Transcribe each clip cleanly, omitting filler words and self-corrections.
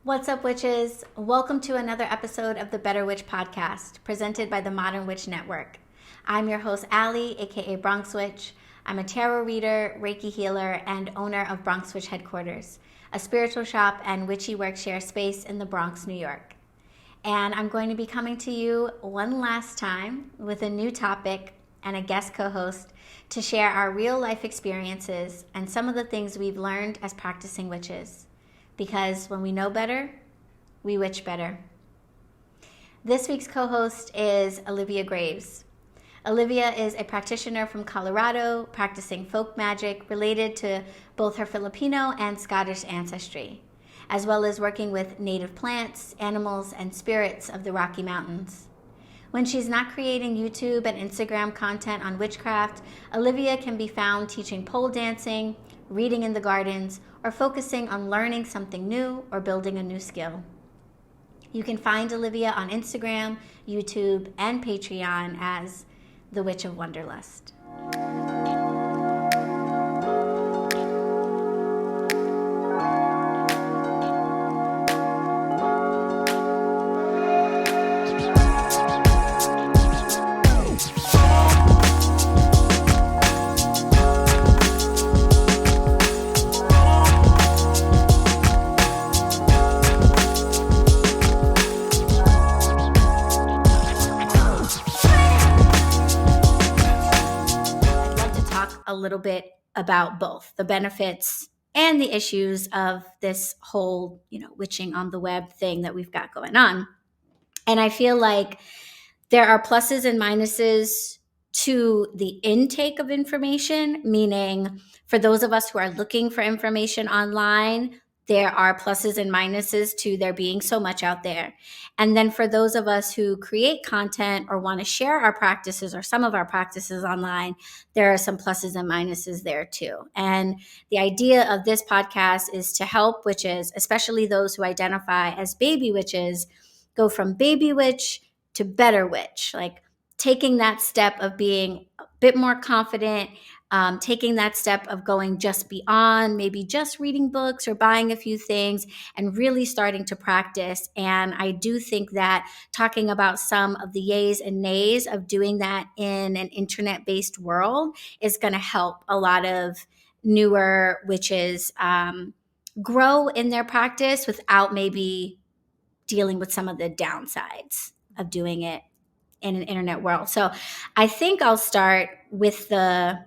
What's up, witches? Welcome to another episode of the BetterWitch podcast, presented by the Modern Witch Network. I'm your host, Allie, aka BronxWitch. I'm a tarot reader, Reiki healer, and owner of BronxWitch HeadQuarters, a spiritual shop and witchy workshare space in the Bronx, New York. And I'm going to be coming to you one last time with a new topic and a guest co-host to share our real life experiences and some of the things we've learned as practicing witches. Because when we know better, we witch better. This week's co-host is Olivia Graves. Olivia is a practitioner from Colorado, practicing folk magic related to both her Filipino and Scottish ancestry, as well as working with native plants, animals, and spirits of the Rocky Mountains. When she's not creating YouTube and Instagram content on witchcraft, Olivia can be found teaching pole dancing, reading in the gardens, or focusing on learning something new or building a new skill. You can find Olivia on Instagram, YouTube, and Patreon as The Witch of Wonderlust. A little bit about both the benefits and the issues of this whole, witching on the web thing that we've got going on. And I feel like there are pluses and minuses to the intake of information, meaning for those of us who are looking for information online, there are pluses and minuses to there being so much out there. And then for those of us who create content or want to share our practices or some of our practices online, there are some pluses and minuses there too. And the idea of this podcast is to help witches, especially those who identify as baby witches, go from baby witch to better witch, like taking that step of being a bit more confident, taking that step of going just beyond maybe just reading books or buying a few things and really starting to practice. And I do think that talking about some of the yays and nays of doing that in an internet-based world is going to help a lot of newer witches grow in their practice without maybe dealing with some of the downsides of doing it in an internet world. So I think I'll start with the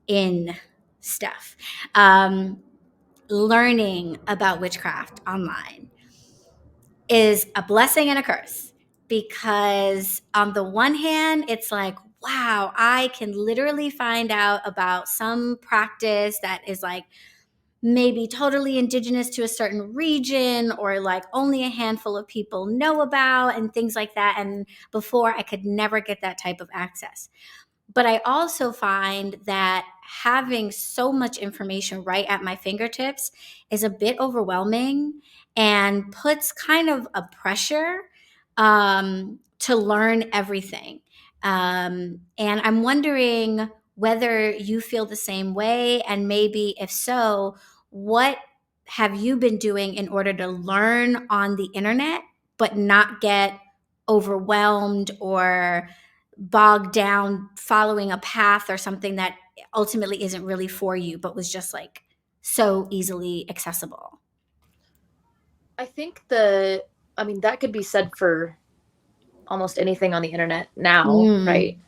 in stuff. Learning about witchcraft online is a blessing and a curse, because on the one hand, it's like, wow, I can literally find out about some practice that is like maybe totally indigenous to a certain region or like only a handful of people know about and things like that. And before, I could never get that type of access. But I also find that having so much information right at my fingertips is a bit overwhelming and puts kind of a pressure to learn everything. And I'm wondering whether you feel the same way, and maybe if so, what have you been doing in order to learn on the internet but not get overwhelmed or bogged down following a path or something that ultimately isn't really for you but was just like so easily accessible? I think that could be said for almost anything on the internet now, right?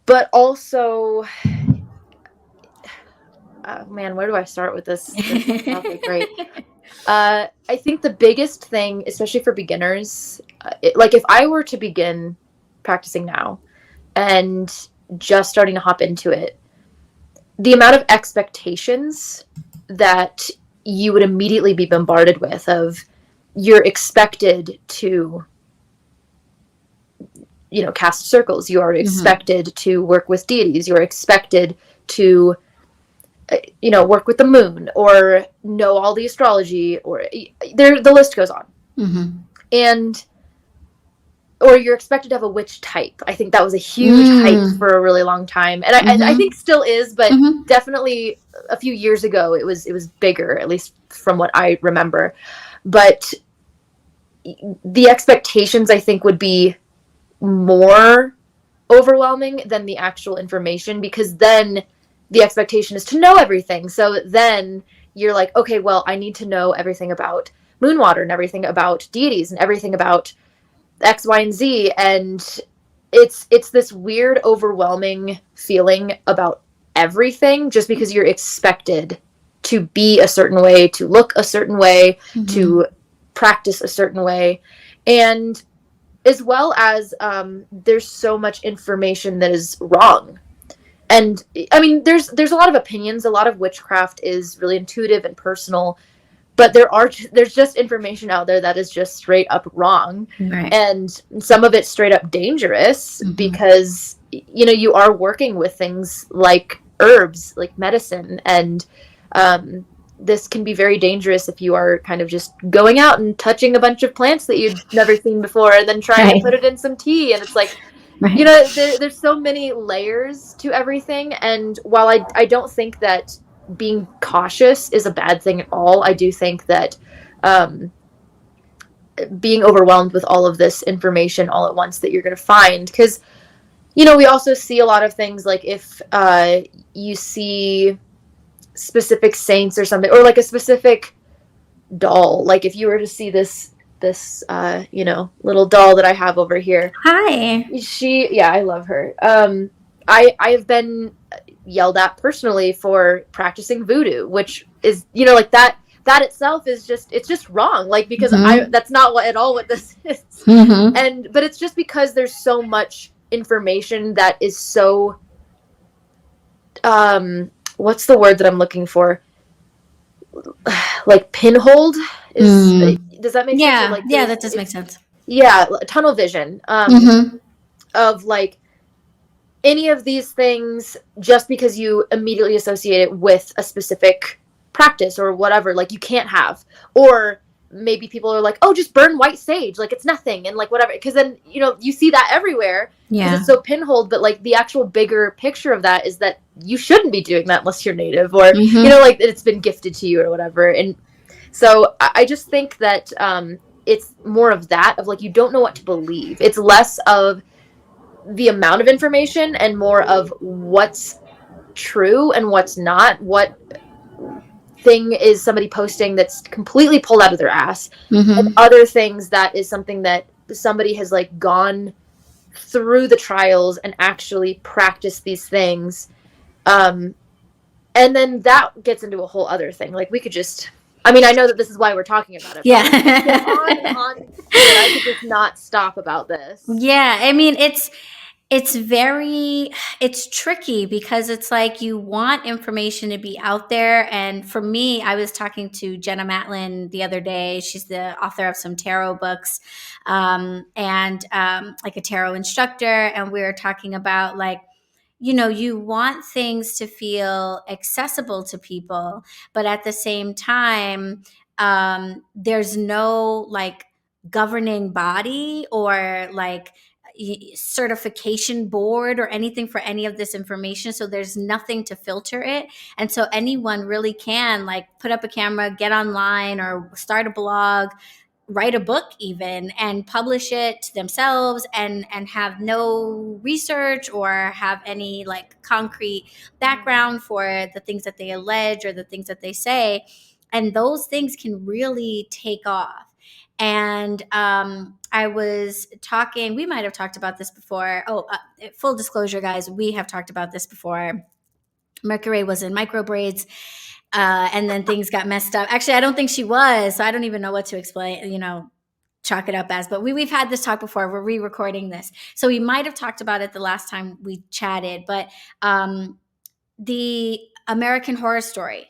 But also, where do I start with this topic, right? I think the biggest thing, especially for beginners, if I were to begin practicing now and just starting to hop into it, the amount of expectations that you would immediately be bombarded with of you're expected to cast circles, you are expected to work with deities, you're expected to work with the moon or know all the astrology, or the list goes on. And or you're expected to have a witch type. I think that was a huge hype for a really long time, and I think still is, but definitely a few years ago it was bigger, at least from what I remember. but the expectations, I think, would be more overwhelming than the actual information, because then the expectation is to know everything. So then you're like, okay, well, I need to know everything about Moonwater and everything about deities and everything about X, Y, and Z. And it's this weird, overwhelming feeling about everything, just because you're expected to be a certain way, to look a certain way, to practice a certain way. And as well as there's so much information that is wrong. And I mean, there's a lot of opinions. A lot of witchcraft is really intuitive and personal, but there's just information out there that is just straight up wrong. Right. And some of it's straight up dangerous, because you are working with things like herbs, like medicine, and this can be very dangerous if you are kind of just going out and touching a bunch of plants that you've never seen before and then trying to put it in some tea. And it's like, there's so many layers to everything. And while I don't think that being cautious is a bad thing at all, I do think that being overwhelmed with all of this information all at once that you're going to find, because we also see a lot of things, like if you see specific saints or something, or like a specific doll, like if you were to see this little doll that I have over here. Hi. I love her. I have been yelled at personally for practicing voodoo, which is like that itself is just wrong, like, because that's not what this is. But it's just because there's so much information that is so what's the word that I'm looking for? Like pinholed is. Does that make sense? Like, yeah, that does make sense. Yeah, tunnel vision of like any of these things, just because you immediately associate it with a specific practice or whatever, like you can't have. Or maybe people are like, oh, just burn white sage, like it's nothing, and like whatever, because then you see that everywhere, because it's so pinholed. But like the actual bigger picture of that is that you shouldn't be doing that unless you're native, or like it's been gifted to you or whatever. And so I just think that it's more of that, of like, you don't know what to believe. It's less of the amount of information and more of what's true and what's not. What thing is somebody posting that's completely pulled out of their ass, and other things that is something that somebody has like gone through the trials and actually practiced these things. And then that gets into a whole other thing. Like, we could just, I mean, I know that this is why we're talking about it. Yeah. On and on. I could just not stop about this. Yeah. I mean, it's tricky, because it's like you want information to be out there. And for me, I was talking to Jenna Matlin the other day. She's the author of some tarot books, and like a tarot instructor. And we were talking about like, you want things to feel accessible to people, but at the same time, there's no like governing body or like certification board or anything for any of this information. So there's nothing to filter it. And so anyone really can like put up a camera, get online, or start a blog, write a book even, and publish it themselves, and have no research or have any like concrete background for the things that they allege or the things that they say. And those things can really take off. And I was talking, we might have talked about this before. Full disclosure, guys, we have talked about this before. Mercury was in micro braids, and then things got messed up. Actually, I don't think she was, so I don't even know what to explain, chalk it up as. But we've had this talk before. We're re-recording this. So we might have talked about it the last time we chatted. But the American Horror Story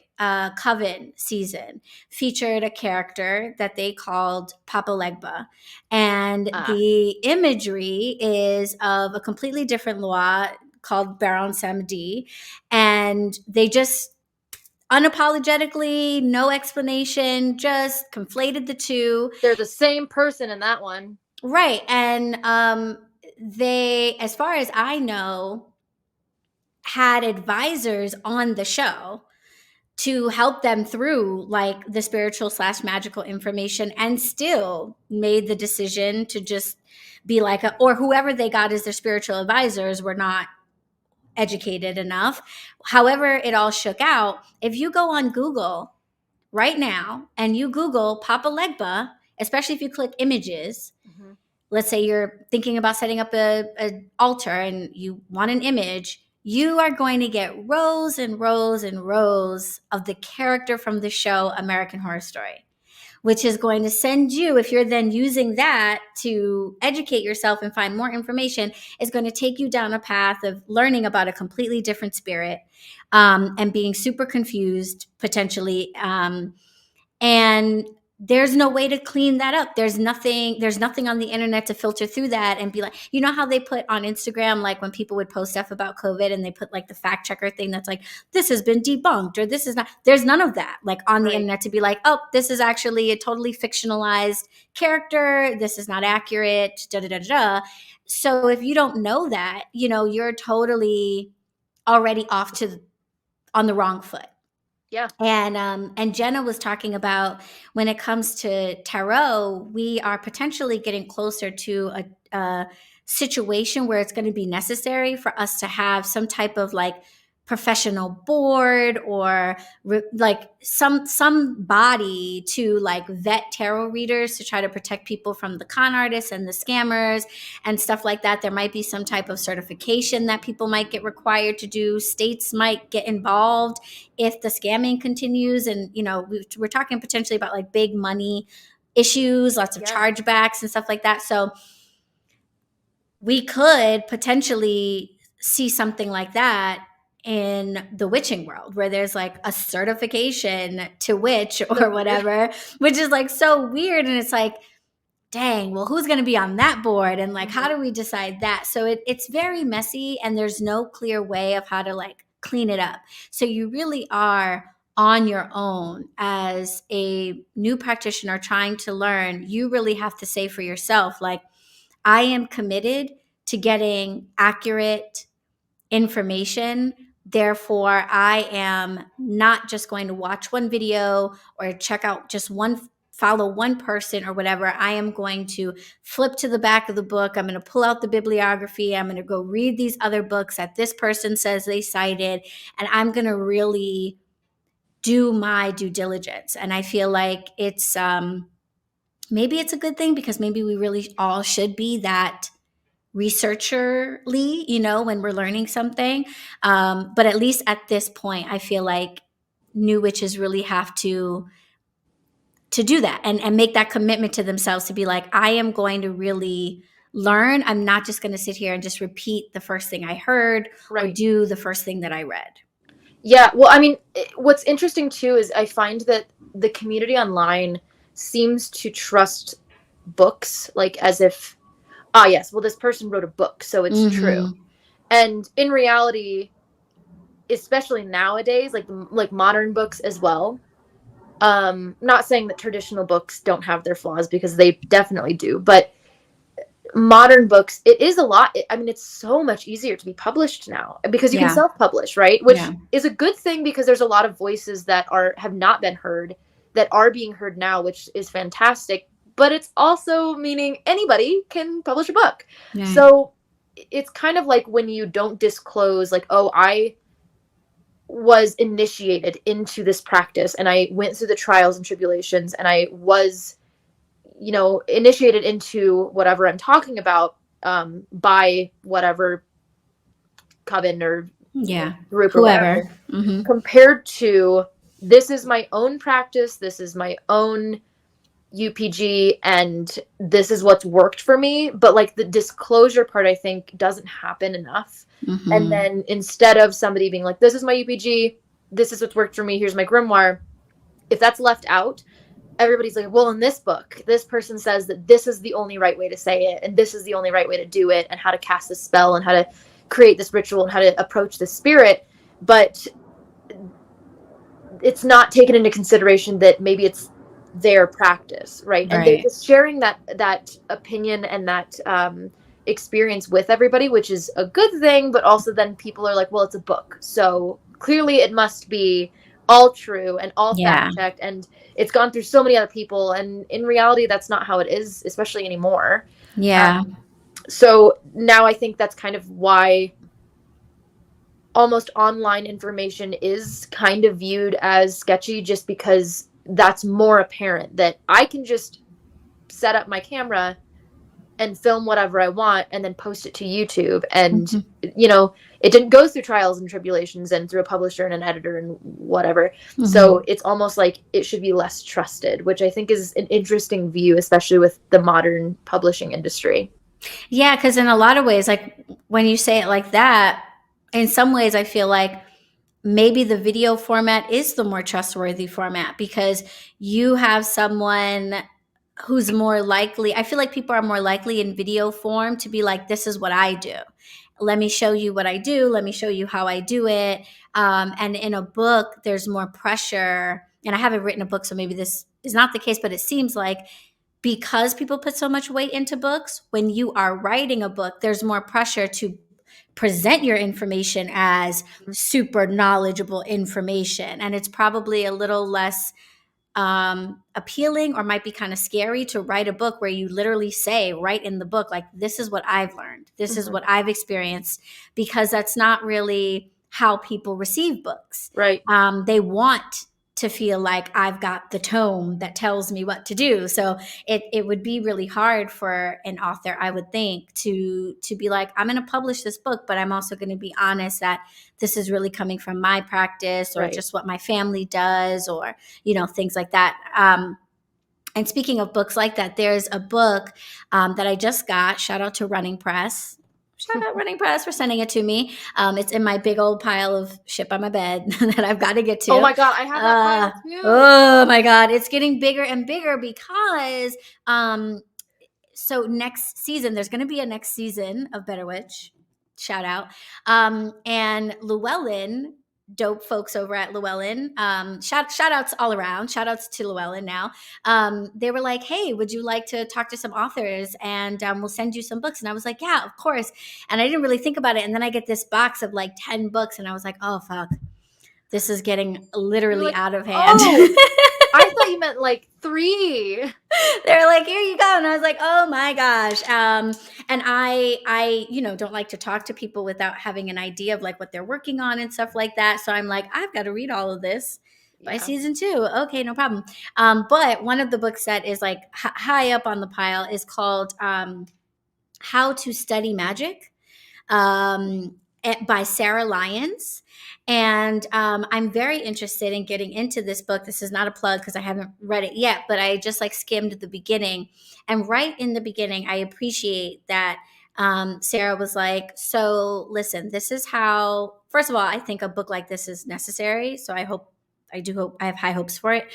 Coven season featured a character that they called Papa Legba. And the imagery is of a completely different law called Baron Samedi. And they just unapologetically, no explanation, just conflated the two. They're the same person in that one. Right. And they, as far as I know, had advisors on the show to help them through like the spiritual / magical information, and still made the decision to just be like, or whoever they got as their spiritual advisors were not educated enough. However, it all shook out. If you go on Google right now and you Google Papa Legba, especially if you click images, let's say you're thinking about setting up a altar and you want an image, you are going to get rows and rows and rows of the character from the show American Horror Story, which is going to send you, if you're then using that to educate yourself and find more information, is going to take you down a path of learning about a completely different spirit, and being super confused potentially. And there's no way to clean that up. There's nothing on the internet to filter through that and be like, you know how they put on Instagram, like when people would post stuff about COVID and they put like the fact checker thing that's like, this has been debunked, or this is not, there's none of that like on the internet to be like, oh, this is actually a totally fictionalized character, this is not accurate, da da da da. So if you don't know that, you know, you're totally already on the wrong foot. Yeah. And Jenna was talking about, when it comes to tarot, we are potentially getting closer to a situation where it's going to be necessary for us to have some type of like professional board, or like some body to like vet tarot readers to try to protect people from the con artists and the scammers and stuff like that. There might be some type of certification that people might get required to do. States might get involved if the scamming continues. And, you know, we're talking potentially about like big money issues, lots of chargebacks and stuff like that. So we could potentially see something like that in the witching world, where there's like a certification to witch or whatever, which is like so weird. And it's like, dang, well, who's going to be on that board? And like, how do we decide that? So it's very messy, and there's no clear way of how to like clean it up. So you really are on your own as a new practitioner trying to learn. You really have to say for yourself, like, I am committed to getting accurate information. Therefore, I am not just going to watch one video or check out just follow one person or whatever. I am going to flip to the back of the book. I'm going to pull out the bibliography. I'm going to go read these other books that this person says they cited, and I'm going to really do my due diligence. And I feel like it's maybe it's a good thing, because maybe we really all should be that researcherly, you know, when we're learning something. But at least at this point, I feel like new witches really have to do that and make that commitment to themselves to be like, I am going to really learn. I'm not just going to sit here and just repeat the first thing I heard or do the first thing that I read. Yeah. Well, I mean, what's interesting too is I find that the community online seems to trust books like as if, yes, well, this person wrote a book, so it's true. And in reality, especially nowadays, like modern books as well, not saying that traditional books don't have their flaws, because they definitely do, but modern books, it is a lot. I mean, it's so much easier to be published now because you can self-publish, right? Which is a good thing, because there's a lot of voices that have not been heard that are being heard now, which is fantastic. But it's also meaning anybody can publish a book. So it's kind of like when you don't disclose, like, oh, I was initiated into this practice and I went through the trials and tribulations and I was, you know, initiated into whatever I'm talking about by whatever coven or group or whatever, compared to, this is my own practice, this is my own UPG, and this is what's worked for me. But like the disclosure part, I think, doesn't happen enough. And then instead of somebody being like, this is my UPG, this is what's worked for me, here's my grimoire, if that's left out, everybody's like, well, in this book, this person says that this is the only right way to say it, and this is the only right way to do it, and how to cast this spell, and how to create this ritual, and how to approach the spirit. But it's not taken into consideration that maybe it's their practice, right? And they're just sharing that opinion and that experience with everybody, which is a good thing. But also then people are like, well, it's a book, so clearly it must be all true and all Yeah. fact checked, and it's gone through so many other people, and in reality that's not how it is, especially anymore. Yeah. So now I think that's kind of why almost online information is kind of viewed as sketchy, just because that's more apparent that I can just set up my camera and film whatever I want and then post it to YouTube. And, it didn't go through trials and tribulations and through a publisher and an editor and whatever. So it's almost like it should be less trusted, which I think is an interesting view, especially with the modern publishing industry. Yeah, because in a lot of ways, like when you say it like that, in some ways I feel like maybe the video format is the more trustworthy format, because you have someone who's more likely, I feel like people are more likely in video form to be like, this is what I do. Let me show you what I do. Let me show you how I do it. And in a book, there's more pressure. And I haven't written a book, so maybe this is not the case, but it seems like because people put so much weight into books, when you are writing a book, there's more pressure to present your information as super knowledgeable information. And it's probably a little less appealing, or might be kind of scary to write a book where you literally say right in the book, like, this is what I've learned. This is what I've experienced, because that's not really how people receive books. Right. They want to feel like I've got the tome that tells me what to do. So it would be really hard for an author, I would think, to be like, I'm going to publish this book, but I'm also going to be honest that this is really coming from my practice, or just what my family does, or, things like that. And speaking of books like that, there's a book that I just got. Shout out to Running Press. Shout out Running Press for sending it to me. It's in my big old pile of shit on my bed that I've got to get to. Oh my God, I have that pile too. Oh my God, it's getting bigger and bigger because so next season, there's going to be a next season of BetterWitch. Shout out. And Llewellyn, dope folks over at Llewellyn, shout outs all around. Shout outs to Llewellyn now. They were like, hey, would you like to talk to some authors, and we'll send you some books? And I was like, yeah, of course. And I didn't really think about it. And then I get this box of like 10 books, and I was like, oh, fuck. This is getting literally out of hand. Oh, I thought you meant like 3. They're like, here you go. And I was like, oh my gosh. And I don't like to talk to people without having an idea of like what they're working on and stuff like that. So I'm like, I've got to read all of this by season 2. Okay, no problem. But one of the books that is like high up on the pile is called How to Study Magic by Sarah Lyons. And I'm very interested in getting into this book. This is not a plug because I haven't read it yet, but I just like skimmed the beginning. And right in the beginning, I appreciate that Sarah was like, so listen, this is how, first of all, I think a book like this is necessary. So I have high hopes for it,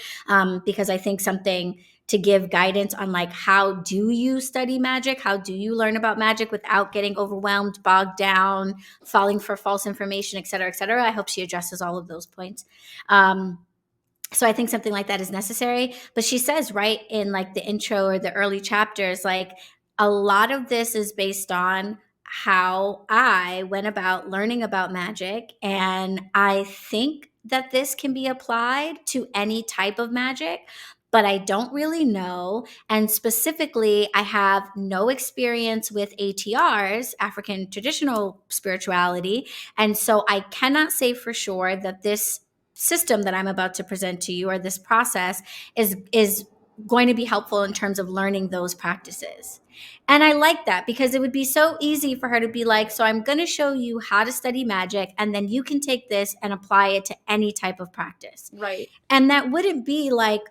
because I think something to give guidance on like, how do you study magic? How do you learn about magic without getting overwhelmed, bogged down, falling for false information, et cetera, et cetera. I hope she addresses all of those points. So I think something like that is necessary. But she says right in like the intro or the early chapters, like a lot of this is based on how I went about learning about magic. And I think that this can be applied to any type of magic, but I don't really know. And specifically, I have no experience with ATRs, African traditional spirituality. And so I cannot say for sure that this system that I'm about to present to you, or this process, is going to be helpful in terms of learning those practices. And I like that, because it would be so easy for her to be like, so I'm going to show you how to study magic, and then you can take this and apply it to any type of practice. Right. And that wouldn't be like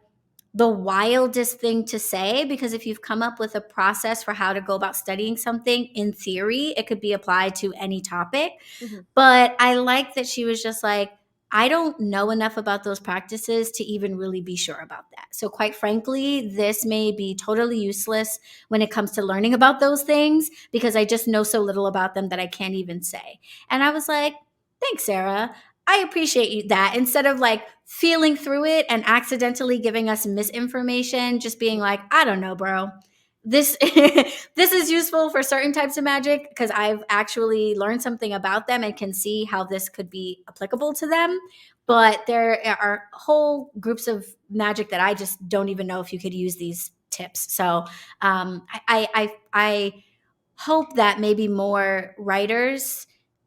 the wildest thing to say, because if you've come up with a process for how to go about studying something, in theory, it could be applied to any topic. But I like that she was just like, I don't know enough about those practices to even really be sure about that. So quite frankly, this may be totally useless when it comes to learning about those things, because I just know so little about them that I can't even say. And I was like, thanks, Sarah. I appreciate that. Instead of like feeling through it and accidentally giving us misinformation, just being like, I don't know, bro. This this is useful for certain types of magic because I've actually learned something about them and can see how this could be applicable to them. but there are whole groups of magic that I just don't even know if you could use these tips. So I hope that maybe more writers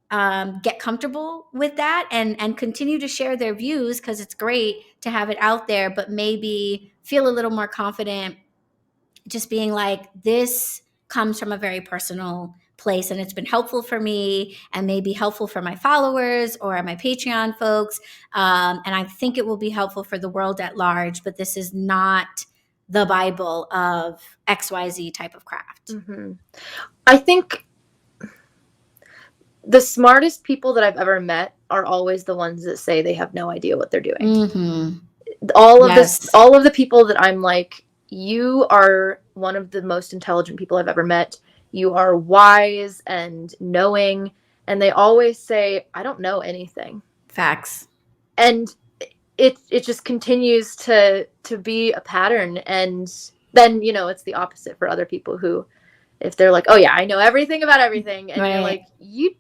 get comfortable with that and continue to share their views, because it's great to have it out there, but maybe feel a little more confident just being like, this comes from a very personal place and it's been helpful for me and maybe helpful for my followers or my Patreon folks. And I think it will be helpful for the world at large, but this is not the Bible of XYZ type of craft. Mm-hmm. I think the smartest people that I've ever met are always the ones that say they have no idea what they're doing. Mm-hmm. All of the people that I'm like, you are one of the most intelligent people I've ever met. You are wise and knowing. And they always say, I don't know anything. Facts. And it just continues to be a pattern. And then, it's the opposite for other people who, if they're like, oh yeah, I know everything about everything. And you're like, you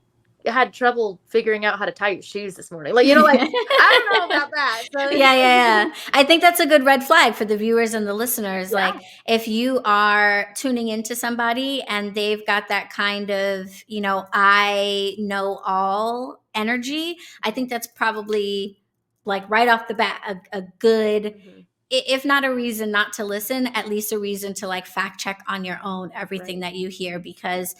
had trouble figuring out how to tie your shoes this morning. Like, like, I don't know about that. So yeah. I think that's a good red flag for the viewers and the listeners. Yeah. Like, if you are tuning into somebody and they've got that kind of, I know all energy, I think that's probably like right off the bat, a good, mm-hmm. if not a reason not to listen, at least a reason to like fact check on your own, everything that you hear, because,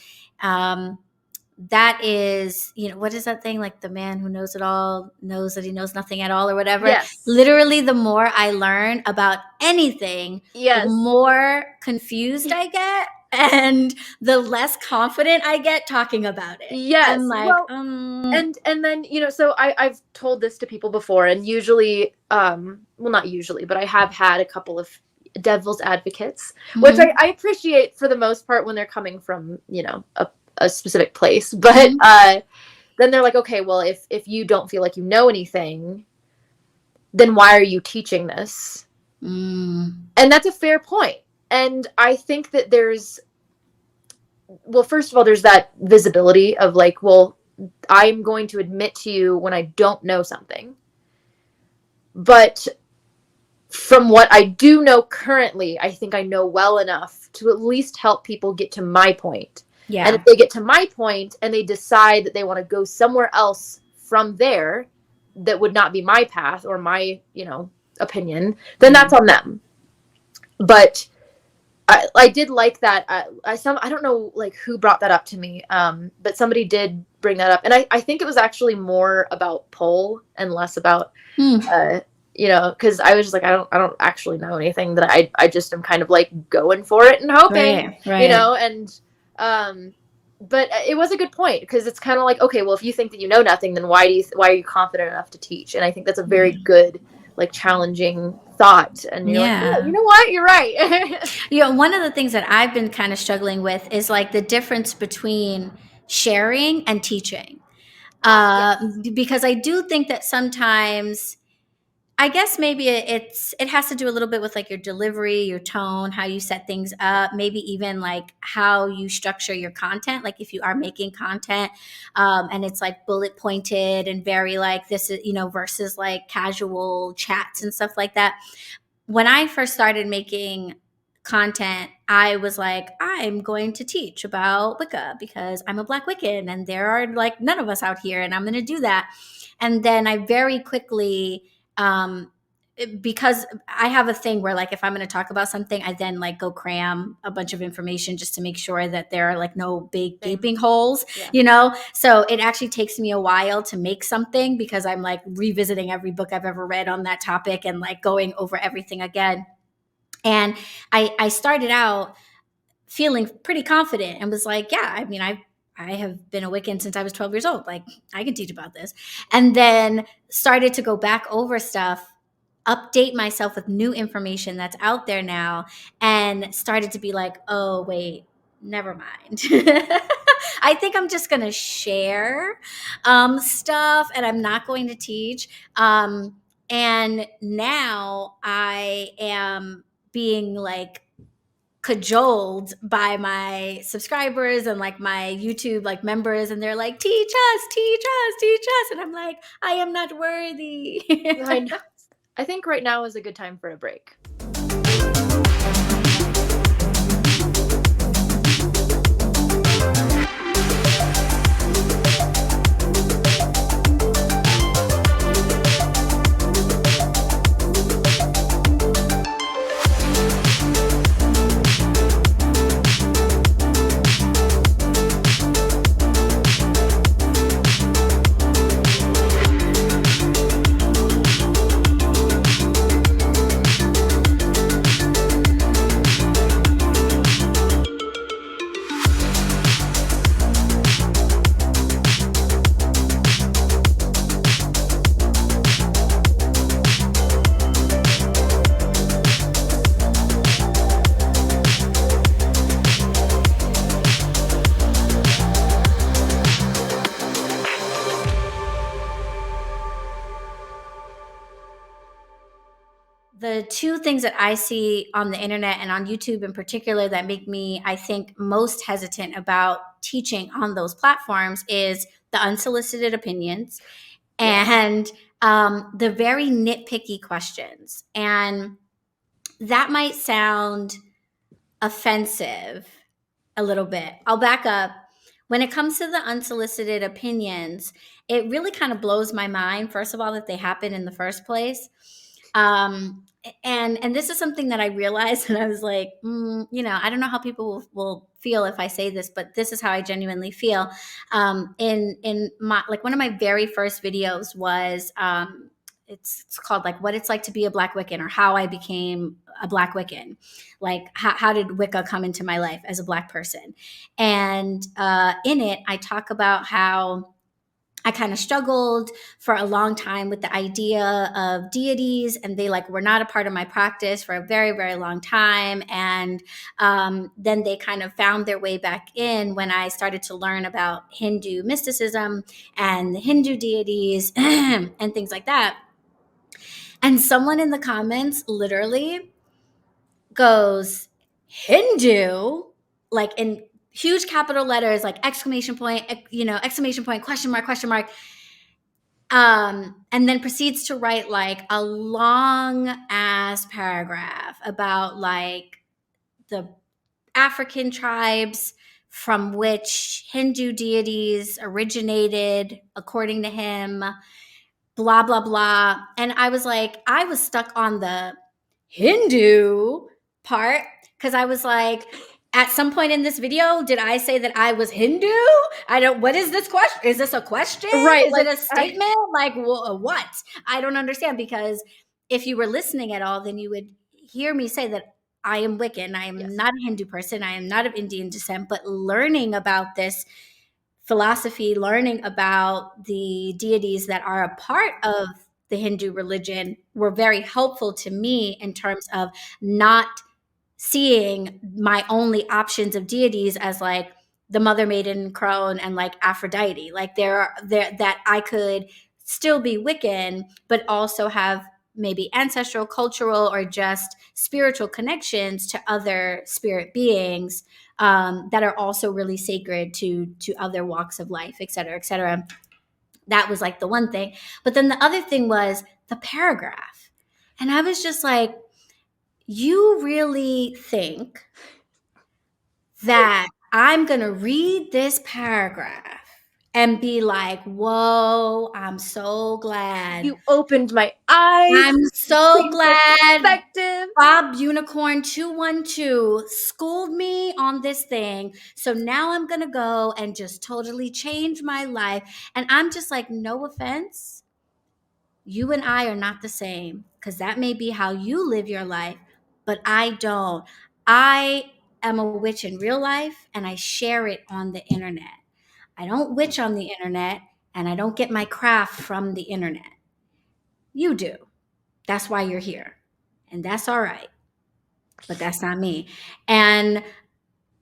that is, what is that thing? Like, the man who knows it all knows that he knows nothing at all, or whatever. Yes. Literally, the more I learn about anything, the more confused I get and the less confident I get talking about it. Yes. I'm like, and then, so I've told this to people before, and usually, well, not usually, but I have had a couple of devil's advocates, mm-hmm. which I appreciate for the most part when they're coming from, a specific place, but then they're like, okay, well, if you don't feel like you know anything, then why are you teaching this? And that's a fair point. And I think that first of all, there's that visibility of like, well, I'm going to admit to you when I don't know something, but from what I do know currently, I think I know well enough to at least help people get to my point. Yeah. And if they get to my point and they decide that they want to go somewhere else from there that would not be my path or my, opinion, then that's on them. But I did like that. I don't know like who brought that up to me, but somebody did bring that up. And I think it was actually more about Pole and less about, because I was just like, I don't actually know anything, that I just am kind of like going for it and hoping, and but it was a good point, because it's kind of like, okay, well, if you think that you know nothing, then why are you confident enough to teach? And I think that's a very good, like, challenging thought. And you're like, yeah, you know what? You're right. One of the things that I've been kind of struggling with is like the difference between sharing and teaching. Because I do think that sometimes, I guess maybe it has to do a little bit with like your delivery, your tone, how you set things up, maybe even like how you structure your content. Like if you are making content and it's like bullet pointed and very like this is, versus like casual chats and stuff like that. When I first started making content, I was like, I'm going to teach about Wicca because I'm a Black Wiccan and there are like none of us out here, and I'm going to do that. And then I very quickly, because I have a thing where like if I'm going to talk about something, I then like go cram a bunch of information just to make sure that there are like no big gaping holes, So it actually takes me a while to make something because I'm like revisiting every book I've ever read on that topic and like going over everything again. And I started out feeling pretty confident and was like, yeah, I mean, I have been a Wiccan since I was 12 years old. Like, I can teach about this. And then started to go back over stuff, update myself with new information that's out there now, and started to be like, oh, wait, never mind. I think I'm just going to share stuff and I'm not going to teach. And now I am being like cajoled by my subscribers and like my YouTube like members, and they're like, teach us, teach us, teach us. And I'm like, I am not worthy. I know. I think right now is a good time for a break. The two things that I see on the internet and on YouTube in particular that make me, I think, most hesitant about teaching on those platforms is the unsolicited opinions and the very nitpicky questions. And that might sound offensive a little bit. I'll back up. When it comes to the unsolicited opinions, it really kind of blows my mind, first of all, that they happen in the first place. And this is something that I realized, and I was like, I don't know how people will feel if I say this, but this is how I genuinely feel. In my, like, one of my very first videos was it's called like what it's like to be a Black Wiccan, or how I became a Black Wiccan. Like how did Wicca come into my life as a Black person? And in it, I talk about how I kind of struggled for a long time with the idea of deities, and they like were not a part of my practice for a very, very long time. And then they kind of found their way back in when I started to learn about Hindu mysticism and the Hindu deities and things like that. And someone in the comments literally goes, Hindu, like in huge capital letters, like exclamation point, exclamation point, question mark, question mark. And then proceeds to write like a long ass paragraph about like the African tribes from which Hindu deities originated, according to him, blah, blah, blah. And I was like, I was stuck on the Hindu part because I was like, at some point in this video, did I say that I was Hindu? What is this question? Is this a question? Right. Is it a statement? What? I don't understand, because if you were listening at all, then you would hear me say that I am Wiccan. I am not a Hindu person. I am not of Indian descent, but learning about this philosophy, learning about the deities that are a part of the Hindu religion were very helpful to me in terms of not seeing my only options of deities as like the Mother Maiden, Crone, and like Aphrodite. Like there that I could still be Wiccan, but also have maybe ancestral, cultural, or just spiritual connections to other spirit beings that are also really sacred to other walks of life, et cetera, et cetera. That was like the one thing. But then the other thing was the paragraph. And I was just like, you really think that I'm going to read this paragraph and be like, whoa, I'm so glad. You opened my eyes. I'm so glad perspective. Bob Unicorn 212 schooled me on this thing. So now I'm going to go and just totally change my life. And I'm just like, no offense. You and I are not the same, because that may be how you live your life, but I don't. I am a witch in real life, and I share it on the internet. I don't witch on the internet, and I don't get my craft from the internet. You do. That's why you're here. And that's all right. But that's not me. And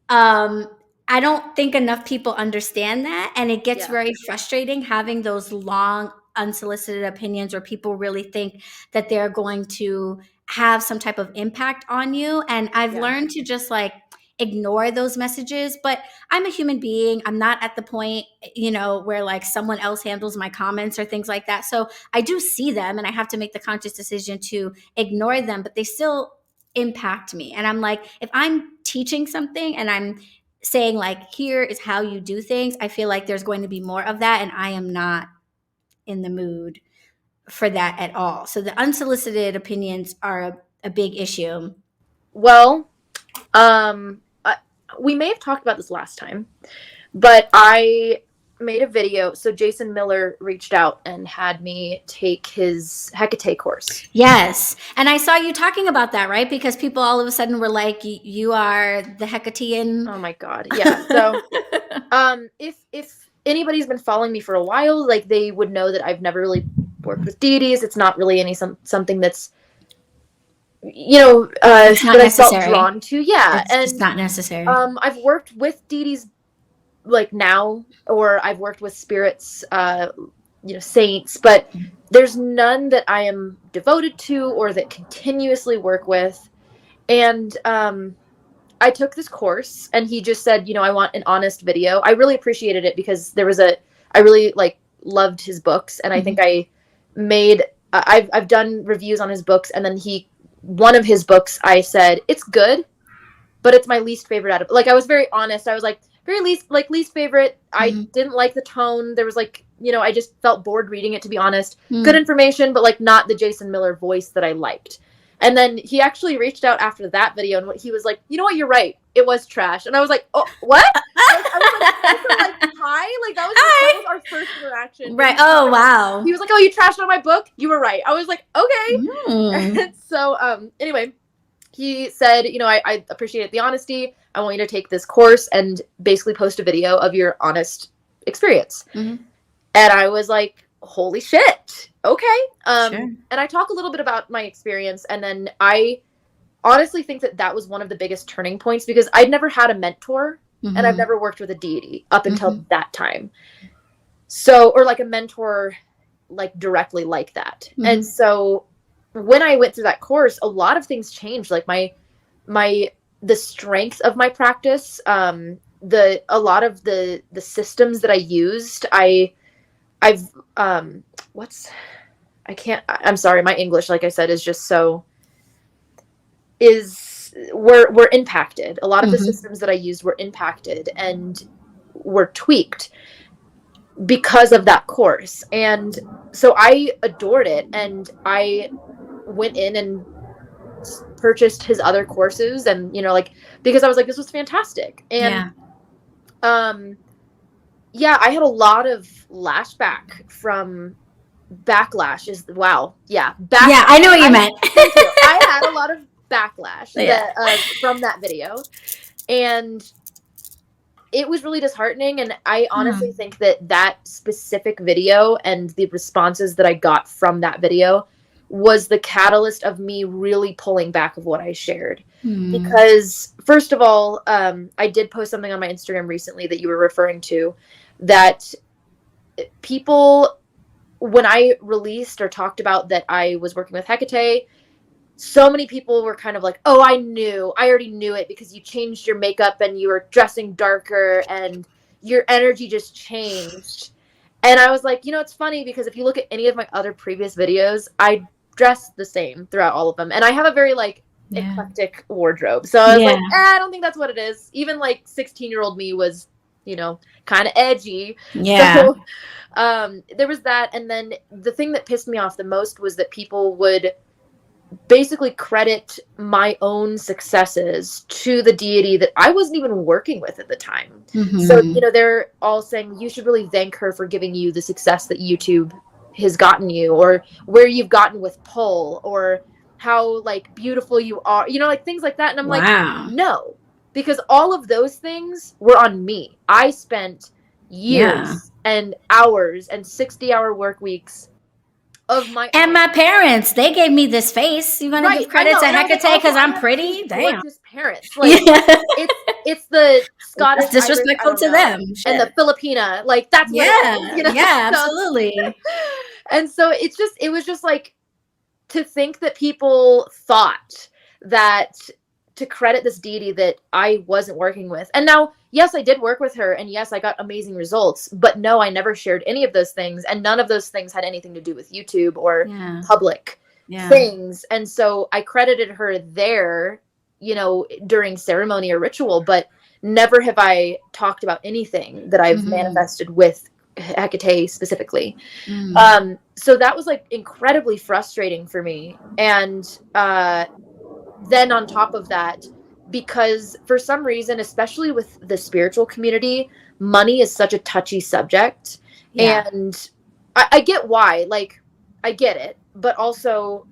I don't think enough people understand that. And it gets very frustrating having those long, unsolicited opinions where people really think that they're going to have some type of impact on you. And I've learned to just like ignore those messages, but I'm a human being. I'm not at the point, where like someone else handles my comments or things like that. So I do see them and I have to make the conscious decision to ignore them, but they still impact me. And I'm like, if I'm teaching something and I'm saying like, here is how you do things, I feel like there's going to be more of that. And I am not in the mood for that at all. So the unsolicited opinions are a big issue. Well, we may have talked about this last time, but I made a video. So Jason Miller reached out and had me take his Hecate course. Yes. And I saw you talking about that, right? Because people all of a sudden were like, you are the Hecatean. Oh my God. Yeah. So, if anybody's been following me for a while, like they would know that I've never really worked with deities. It's not really something that's, it's not that necessary. I felt drawn to. Yeah. It's not necessary. I've worked with deities like now, or I've worked with spirits, saints, but there's none that I am devoted to or that continuously work with. And, I took this course and he just said, I want an honest video. I really appreciated it because I really like loved his books. And I think I've done reviews on his books. And then one of his books, I said, it's good, but it's my least favorite out of, like, I was very honest. I was like, least favorite. I didn't like the tone. There was like, I just felt bored reading it, to be honest. Good information, but like not the Jason Miller voice that I liked. And then he actually reached out after that video and he was like, you know what, you're right. It was trash. And I was like, oh, what? I was like, hi? Like that was our first interaction. Right. Oh, wow. He was like, oh, you trashed on my book? You were right. I was like, okay. And so anyway, he said, I appreciate the honesty. I want you to take this course and basically post a video of your honest experience. And I was like, holy shit. Okay. Sure. And I talk a little bit about my experience. And then I honestly think that was one of the biggest turning points because I'd never had a mentor and I've never worked with a deity up until that time. So, or like a mentor, like directly like that. And so when I went through that course, a lot of things changed. Like the strength of my practice, a lot of the systems that I used, I'm sorry, my English, like I said, is just were impacted. A lot of the systems that I used were impacted and were tweaked because of that course. And so I adored it. And I went in and purchased his other courses and, because I was like, this was fantastic. And, I had a lot of lashback from backlash wow. Yeah. Yeah, I know what you meant. Thank you. I had a lot of backlash from that video. And it was really disheartening. And I honestly think that specific video and the responses that I got from that video was the catalyst of me really pulling back of what I shared. Because first of all, I did post something on my Instagram recently that you were referring to, that people, when I released or talked about that I was working with Hecate, so many people were kind of like, oh, I already knew it because you changed your makeup and you were dressing darker and your energy just changed. And I was like, it's funny because if you look at any of my other previous videos, I dress the same throughout all of them. And I have a very eclectic wardrobe. So I was like, I don't think that's what it is. Even 16-year-old me was, kind of edgy. Yeah. So there was that. And then the thing that pissed me off the most was that people would basically credit my own successes to the deity that I wasn't even working with at the time. So, they're all saying you should really thank her for giving you the success that YouTube has gotten you, or where you've gotten with Pole, or how beautiful you are, things like that. And I'm like, no, because all of those things were on me. I spent years and hours and 60-hour work weeks of my and own. My parents, they gave me this face. You want to give credit to Hecate because I'm pretty? Damn. Gorgeous parents. It's the Scottish. That's disrespectful to them. And the Filipina. That's what it is, Yeah, absolutely. And so it was just to think that people thought that to credit this deity that I wasn't working with. And now, yes, I did work with her, and yes, I got amazing results, but no, I never shared any of those things, and none of those things had anything to do with YouTube or public things. And so I credited her there, you know, during ceremony or ritual, but never have I talked about anything that I've manifested with Hecate specifically. So that was like incredibly frustrating for me. And then on top of that, because for some reason, especially with the spiritual community, money is such a touchy subject. And I get why, like, I get it, but also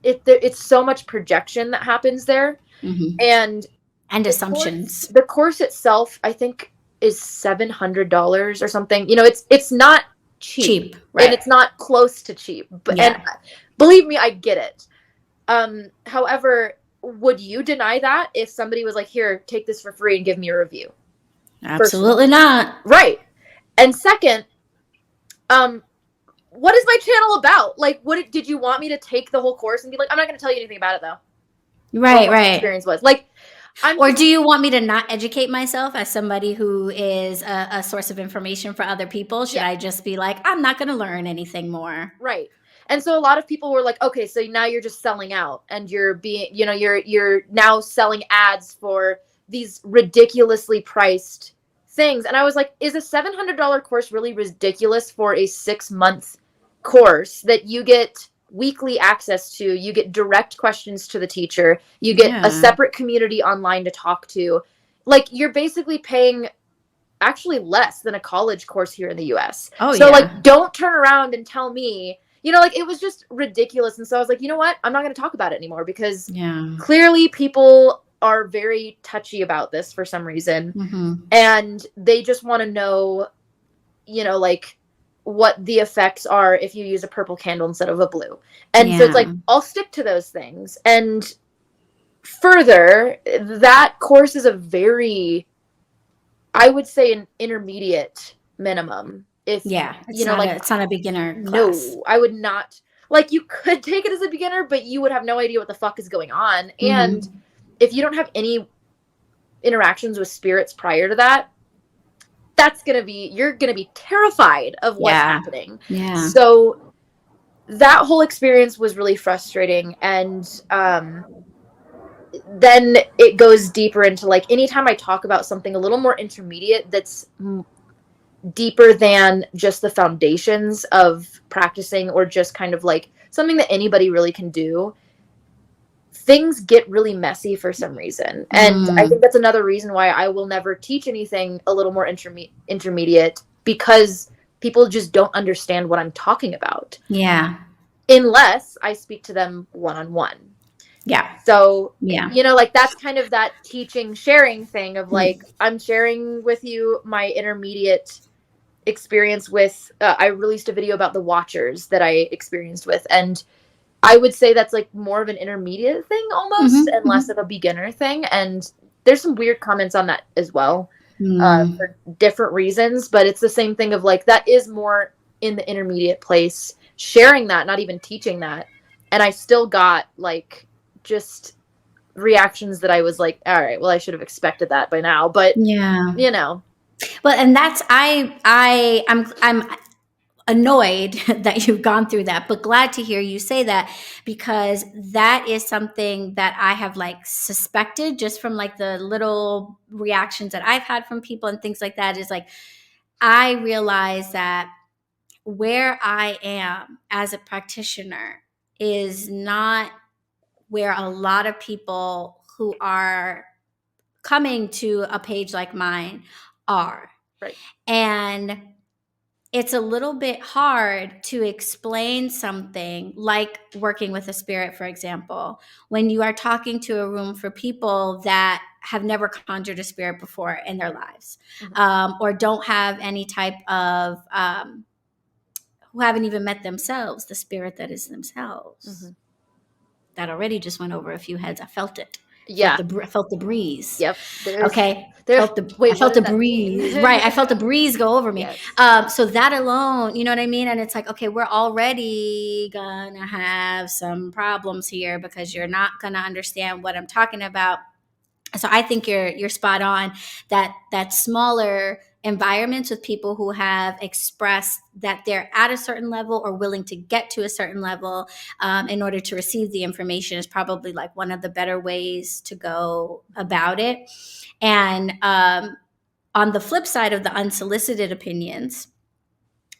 it's so much projection that happens there. And assumptions. The course itself, I think, is $700 or something. You know, it's not cheap, right? And it's not close to cheap. But and believe me, I get it. However, would you deny that if somebody was like, "Here, take this for free and give me a review"? Absolutely not. Right. And second, what is my channel about? Like, what did you want me to take the whole course and be like, "I'm not going to tell you anything about it, though." Right, right. Experience was like. Or do you want me to not educate myself as somebody who is a source of information for other people? Should I just be like, I'm not going to learn anything more? Right. And so a lot of people were like, okay, so now you're just selling out, and you're being, you know, you're now selling ads for these ridiculously priced things. And I was like, is a $700 course really ridiculous for a 6-month course that you get weekly access to? You get direct questions to the teacher. You get a separate community online to talk to. Like, you're basically paying actually less than a college course here in the US. So like, don't turn around and tell me, you know, like, it was just ridiculous. And so I was like, you know what? I'm not going to talk about it anymore, because clearly people are very touchy about this for some reason. And they just want to know, you know, like, what the effects are if you use a purple candle instead of a blue. And so it's like, I'll stick to those things. And further, that course is a very, I would say, an intermediate minimum. If you know, like, it's not a beginner class. No, I would not. Like, you could take it as a beginner, but you would have no idea what the fuck is going on. And if you don't have any interactions with spirits prior to that, you're gonna be terrified of what's happening. So that whole experience was really frustrating. And then it goes deeper into, like, anytime I talk about something a little more intermediate that's deeper than just the foundations of practicing, or just kind of like something that anybody really can do, things get really messy for some reason. And I think that's another reason why I will never teach anything a little more intermediate, because people just don't understand what I'm talking about. Unless I speak to them one-on-one. So, you know, like, that's kind of that teaching, sharing thing of like, I'm sharing with you my intermediate experience with, I released a video about the Watchers that I experienced with, and I would say that's like more of an intermediate thing almost, and less of a beginner thing. And there's some weird comments on that as well, for different reasons, but it's the same thing of like, that is more in the intermediate place, sharing that, not even teaching that. And I still got like just reactions that I was like, all right, well, I should have expected that by now, but you know. Well, and that's, I'm annoyed that you've gone through that, but glad to hear you say that, because that is something that I have like suspected just from like the little reactions that I've had from people and things like that. Is like, I realize that where I am as a practitioner is not where a lot of people who are coming to a page like mine are. Right. And it's a little bit hard to explain something like working with a spirit, for example, when you are talking to a room for people that have never conjured a spirit before in their lives, or don't have any type of, who haven't even met themselves, the spirit that is themselves. That already just went over a few heads. I felt it. Yeah. Felt the breeze. Yep. Okay. I Felt the breeze. Right. I felt the breeze go over me. Yes. So that alone, you know what I mean? And it's like, okay, we're already gonna have some problems here because you're not gonna understand what I'm talking about. So I think you're spot on that smaller environments with people who have expressed that they're at a certain level or willing to get to a certain level in order to receive the information is probably like one of the better ways to go about it. And on the flip side of the unsolicited opinions,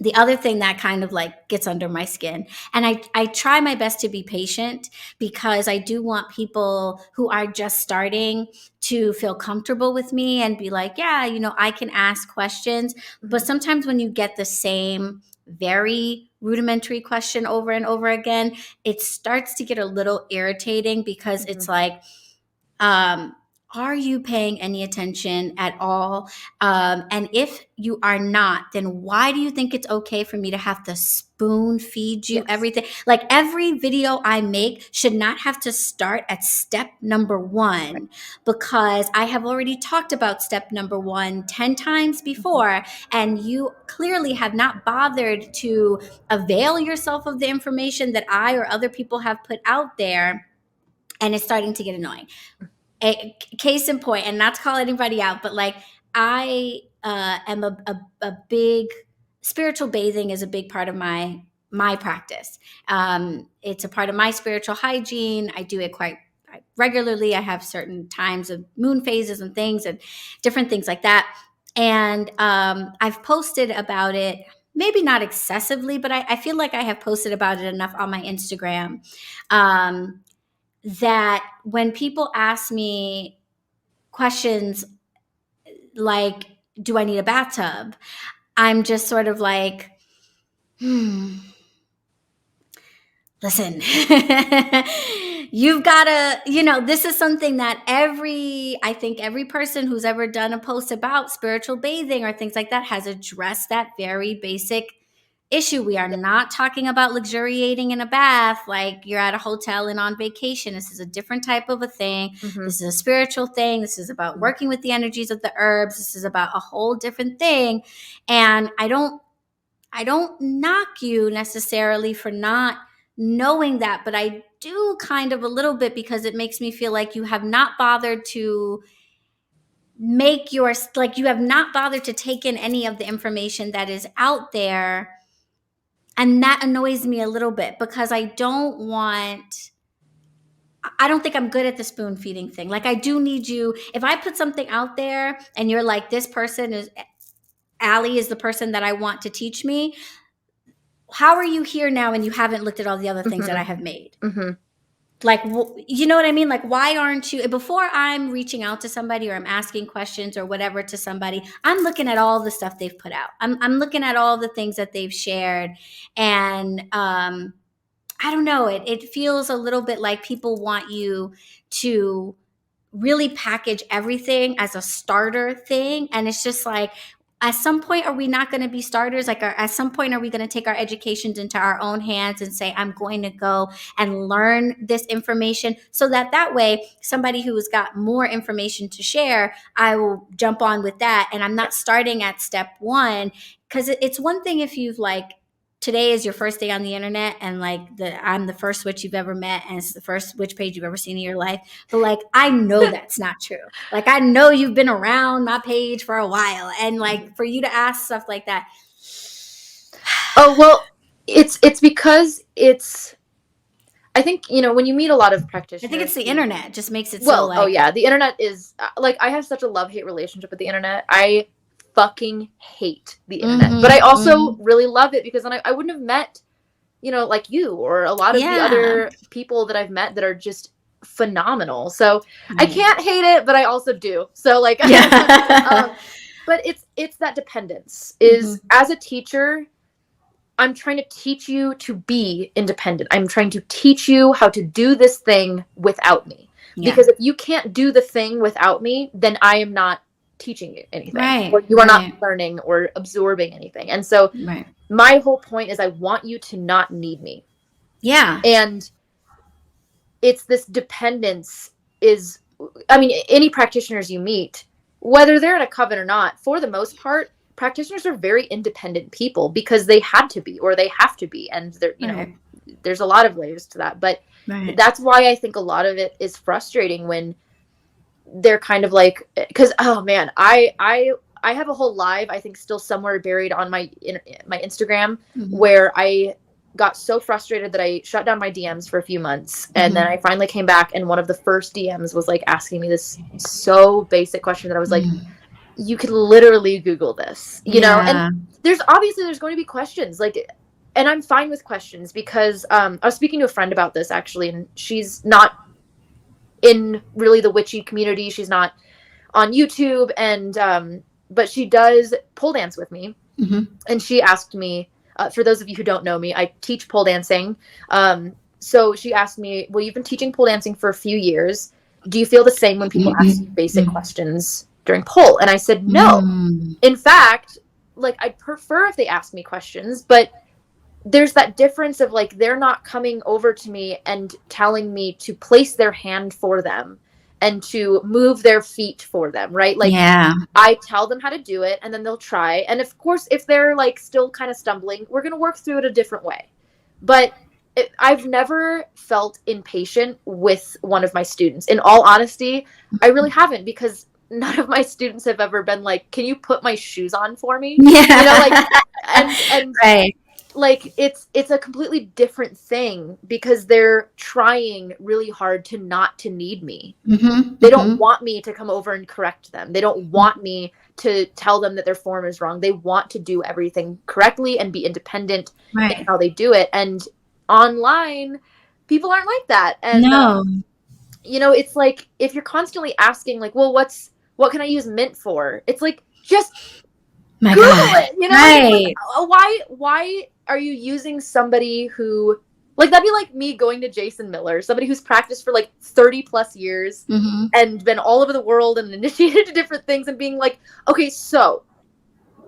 the other thing that kind of like gets under my skin, and I try my best to be patient because I do want people who are just starting to feel comfortable with me and be like, yeah, I can ask questions. But sometimes when you get the same very rudimentary question over and over again, it starts to get a little irritating because it's like, are you paying any attention at all? And if you are not, then why do you think it's okay for me to have to spoon feed you everything? Like every video I make should not have to start at step number 1 because I have already talked about step number 1 10 times before, and you clearly have not bothered to avail yourself of the information that I or other people have put out there, and it's starting to get annoying. A case in point, and not to call anybody out, but like I am a big spiritual bathing is a big part of my practice. It's a part of my spiritual hygiene. I do it quite regularly. I have certain times of moon phases and things and different things like that. And I've posted about it, maybe not excessively, but I feel like I have posted about it enough on my Instagram. That when people ask me questions like, do I need a bathtub? I'm just sort of like, listen, you've got to, this is something that I think every person who's ever done a post about spiritual bathing or things like that has addressed that very basic issue. We are not talking about luxuriating in a bath like you're at a hotel and on vacation. This is a different type of a thing. This is a spiritual thing. This is about working with the energies of the herbs. This is about a whole different thing. And I don't knock you necessarily for not knowing that, but I do kind of a little bit because it makes me feel like you have not bothered to you have not bothered to take in any of the information that is out there. And that annoys me a little bit because I don't think I'm good at the spoon feeding thing. Like I do need you. If I put something out there and you're like, this person is Allie is the person that I want to teach me. How are you here now and you haven't looked at all the other things that I have made? Like, you know what I mean? Like, why aren't you, before I'm reaching out to somebody or I'm asking questions or whatever to somebody, I'm looking at all the stuff they've put out. I'm looking at all the things that they've shared. And I don't know, it feels a little bit like people want you to really package everything as a starter thing. And it's just like, at some point, are we not going to be starters? Like, at some point, are we going to take our educations into our own hands and say, I'm going to go and learn this information so that way, somebody who has got more information to share, I will jump on with that. And I'm not starting at step 1, because it's one thing if you've like, today is your first day on the internet and like I'm the first witch you've ever met and it's the first witch page you've ever seen in your life. But like, I know that's not true. Like, I know you've been around my page for a while, and like for you to ask stuff like that. Oh, well, it's because I think, when you meet a lot of practitioners. I think it's the internet. It just makes it so like. Oh yeah, the internet is like, I have such a love-hate relationship with the internet. I fucking hate the internet, but I also really love it because then I wouldn't have met, like you or a lot of the other people that I've met that are just phenomenal. So I can't hate it, but I also do. So like, but it's that dependence is as a teacher, I'm trying to teach you to be independent. I'm trying to teach you how to do this thing without me. Because if you can't do the thing without me, then I am not teaching you anything, or you are not learning or absorbing anything. And so my whole point is I want you to not need me. And it's this dependence is I mean, any practitioners you meet, whether they're in a coven or not, for the most part, practitioners are very independent people because they had to be, or they have to be. And there, you know, there's a lot of layers to that, but that's why I think a lot of it is frustrating when they're kind of like, because, oh man, I have a whole live, I think still somewhere buried on my Instagram, where I got so frustrated that I shut down my DMs for a few months. And then I finally came back, and one of the first DMs was like asking me this so basic question that I was like, you could literally Google this, you know? And there's going to be questions, like, and I'm fine with questions because I was speaking to a friend about this actually, and she's not in really the witchy community. She's not on YouTube, and but she does pole dance with me. And she asked me, for those of you who don't know me, I teach pole dancing. So she asked me, well, you've been teaching pole dancing for a few years. Do you feel the same when people ask you basic questions during pole? And I said, no. In fact, like, I'd prefer if they asked me questions, but there's that difference of like, they're not coming over to me and telling me to place their hand for them and to move their feet for them, right? Like, I tell them how to do it, and then they'll try. And of course, if they're like still kind of stumbling, we're going to work through it a different way. But I've never felt impatient with one of my students. In all honesty, I really haven't, because none of my students have ever been like, can you put my shoes on for me? You know, like, and like, it's a completely different thing because they're trying really hard to not to need me. They don't want me to come over and correct them. They don't want me to tell them that their form is wrong. They want to do everything correctly and be independent in how they do it. And online, people aren't like that. And you know, it's like, if you're constantly asking like, well, what can I use mint for? It's like, just Google it, you know? Like, why are you using somebody who, like, that'd be like me going to Jason Miller, somebody who's practiced for like 30 plus years and been all over the world and initiated to different things, and being like, okay, so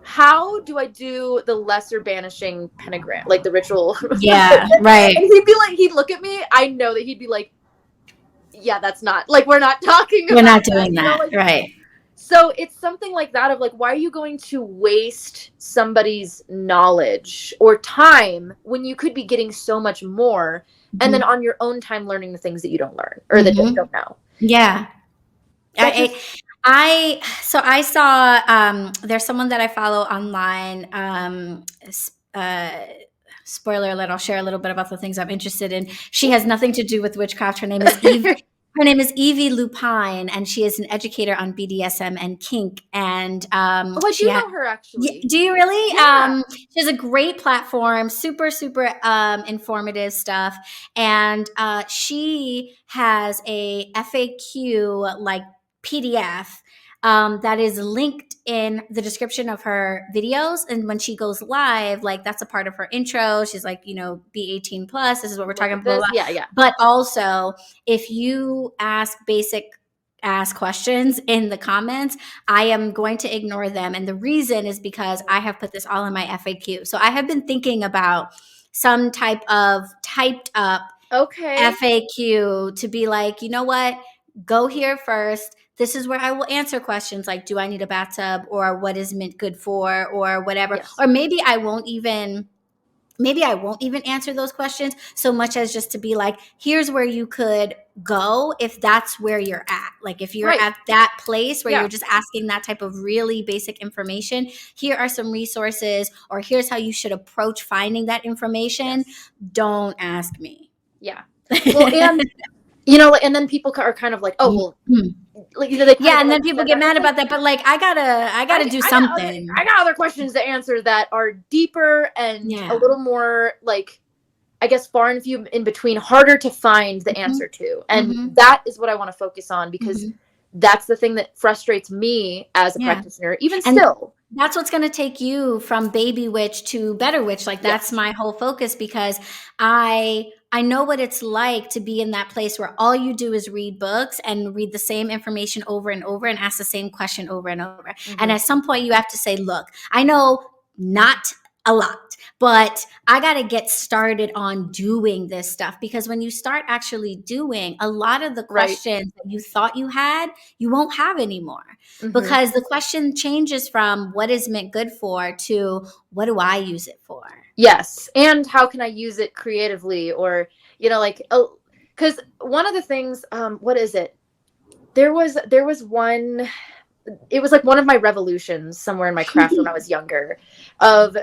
how do I do the lesser banishing pentagram, like the ritual? And he'd be like, he'd look at me, I know that he'd be like, yeah, that's not, like, we're not talking about, we're not doing that, you know? Like, so it's something like that of like, why are you going to waste somebody's knowledge or time when you could be getting so much more, and then on your own time learning the things that you don't learn or that you don't know? I saw there's someone that I follow online. Spoiler alert, I'll share a little bit about the things I'm interested in. She has nothing to do with witchcraft. Her name is Eve. Her name is Evie Lupine, and she is an educator on BDSM and kink. And I do know her, actually. Do you really? Yeah. She has a great platform, super informative stuff, and she has a FAQ like PDF that is linked in the description of her videos. And when she goes live, like, that's a part of her intro. She's like, you know, be 18 plus. This is what we're talking about. Yeah. But also, if you ask questions in the comments, I am going to ignore them. And the reason is because I have put this all in my FAQ. So I have been thinking about some type of typed up FAQ to be like, you know what? Go here first. This is where I will answer questions like, do I need a bathtub, or what is mint good for, or whatever. Or maybe I won't even answer those questions so much as just to be like, here's where you could go if that's where you're at. Like, if you're at that place where you're just asking that type of really basic information, here are some resources, or here's how you should approach finding that information. Don't ask me. Well, and you know, and then people are kind of like, oh, well, like, you know, they and then people get mad about that. But like, I gotta do something. I got other questions to answer that are deeper and a little more, like, I guess, far and few in between, harder to find the answer to. And that is what I want to focus on, because that's the thing that frustrates me as a practitioner, even still. That's what's going to take you from baby witch to better witch. Like, that's my whole focus, because I know what it's like to be in that place where all you do is read books and read the same information over and over and ask the same question over and over. And at some point you have to say, look, I know not a lot, but I got to get started on doing this stuff, because when you start actually doing, a lot of the Right. questions that you thought you had, you won't have anymore, Mhm. because the question changes from what is mint good for to what do I use it for? Yes. And how can I use it creatively? Or, like, oh, because one of the things, what is it? There was one, it was like one of my revolutions somewhere in my craft when I was younger, of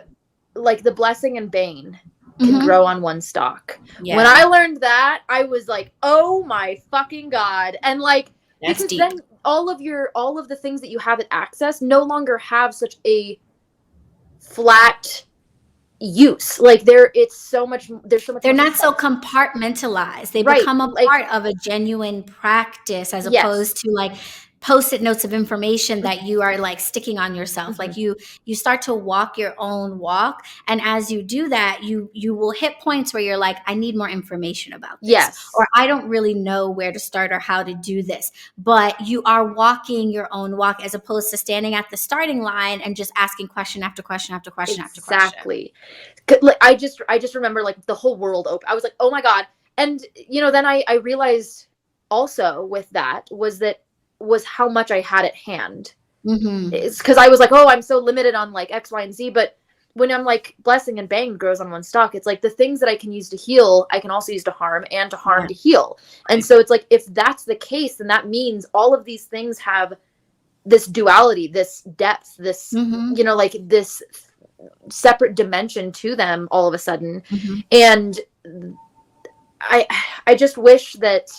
like the blessing and bane can grow on one stalk. Yeah. When I learned that, I was like, oh my fucking God. And like, That's because deep. then all of the things that you have at access no longer have such a flat use. Like there's so much They're more not so substance. compartmentalized. They Right, become a like, part of a genuine practice, as yes. opposed to like post-it notes of information that you are like sticking on yourself. Mhm. Like you start to walk your own walk, and as you do that, you will hit points where you're like, I need more information about this, Yes. or I don't really know where to start or how to do this. But you are walking your own walk, as opposed to standing at the starting line and just asking question after question after question after question. Exactly. Like, I just remember like the whole world open. I was like, oh my God. And then I realized also with that was how much I had at hand. Mm-hmm. It's because I was like, oh, I'm so limited on like X, Y, and Z. But when I'm like, blessing and bane grows on one stalk, it's like the things that I can use to heal, I can also use to harm, and to harm to heal. And so it's like, if that's the case, then that means all of these things have this duality, this depth, this, like this separate dimension to them all of a sudden. And I just wish that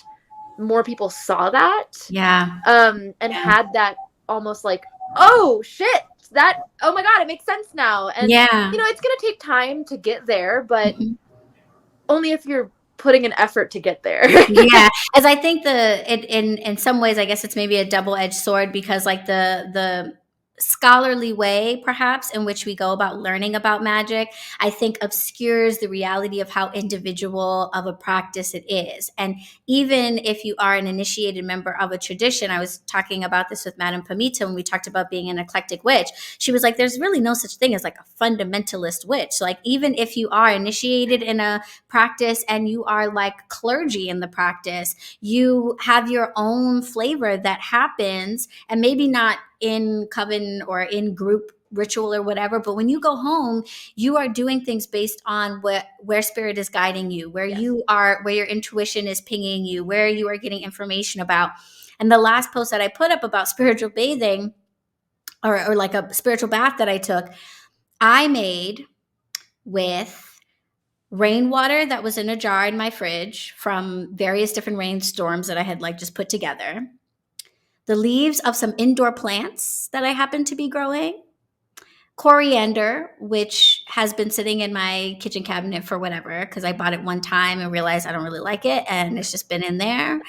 more people saw that. And had that almost like, oh shit, that, oh my God, it makes sense now. And it's gonna take time to get there, but only if you're putting an effort to get there. As I think in some ways, I guess it's maybe a double-edged sword, because like the scholarly way perhaps in which we go about learning about magic, I think obscures the reality of how individual of a practice it is. And even if you are an initiated member of a tradition, I was talking about this with Madame Pamita when we talked about being an eclectic witch. She was like, there's really no such thing as like a fundamentalist witch. So like, even if you are initiated in a practice and you are like clergy in the practice, you have your own flavor that happens, and maybe not in coven or in group ritual or whatever, but when you go home, you are doing things based on where spirit is guiding you, where you are, where your intuition is pinging you, where you are getting information about. And the last post that I put up about spiritual bathing, or like a spiritual bath that I took, I made with rainwater that was in a jar in my fridge from various different rainstorms that I had like just put together, the leaves of some indoor plants that I happen to be growing, coriander, which has been sitting in my kitchen cabinet for whatever, because I bought it one time and realized I don't really like it, and it's just been in there,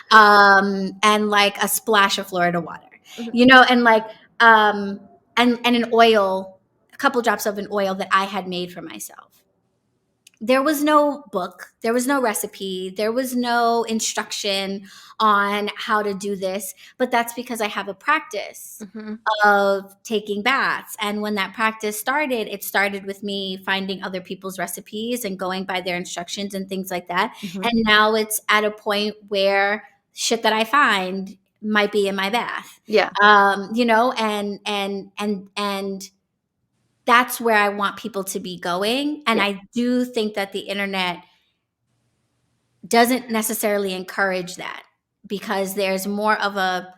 and like a splash of Florida water, and like and an oil, a couple drops of an oil that I had made for myself. There was no book, there was no recipe, there was no instruction on how to do this, but that's because I have a practice of taking baths. And when that practice started, it started with me finding other people's recipes and going by their instructions and things like that. And now it's at a point where shit that I find might be in my bath. And that's where I want people to be going. And I do think that the internet doesn't necessarily encourage that, because there's more of a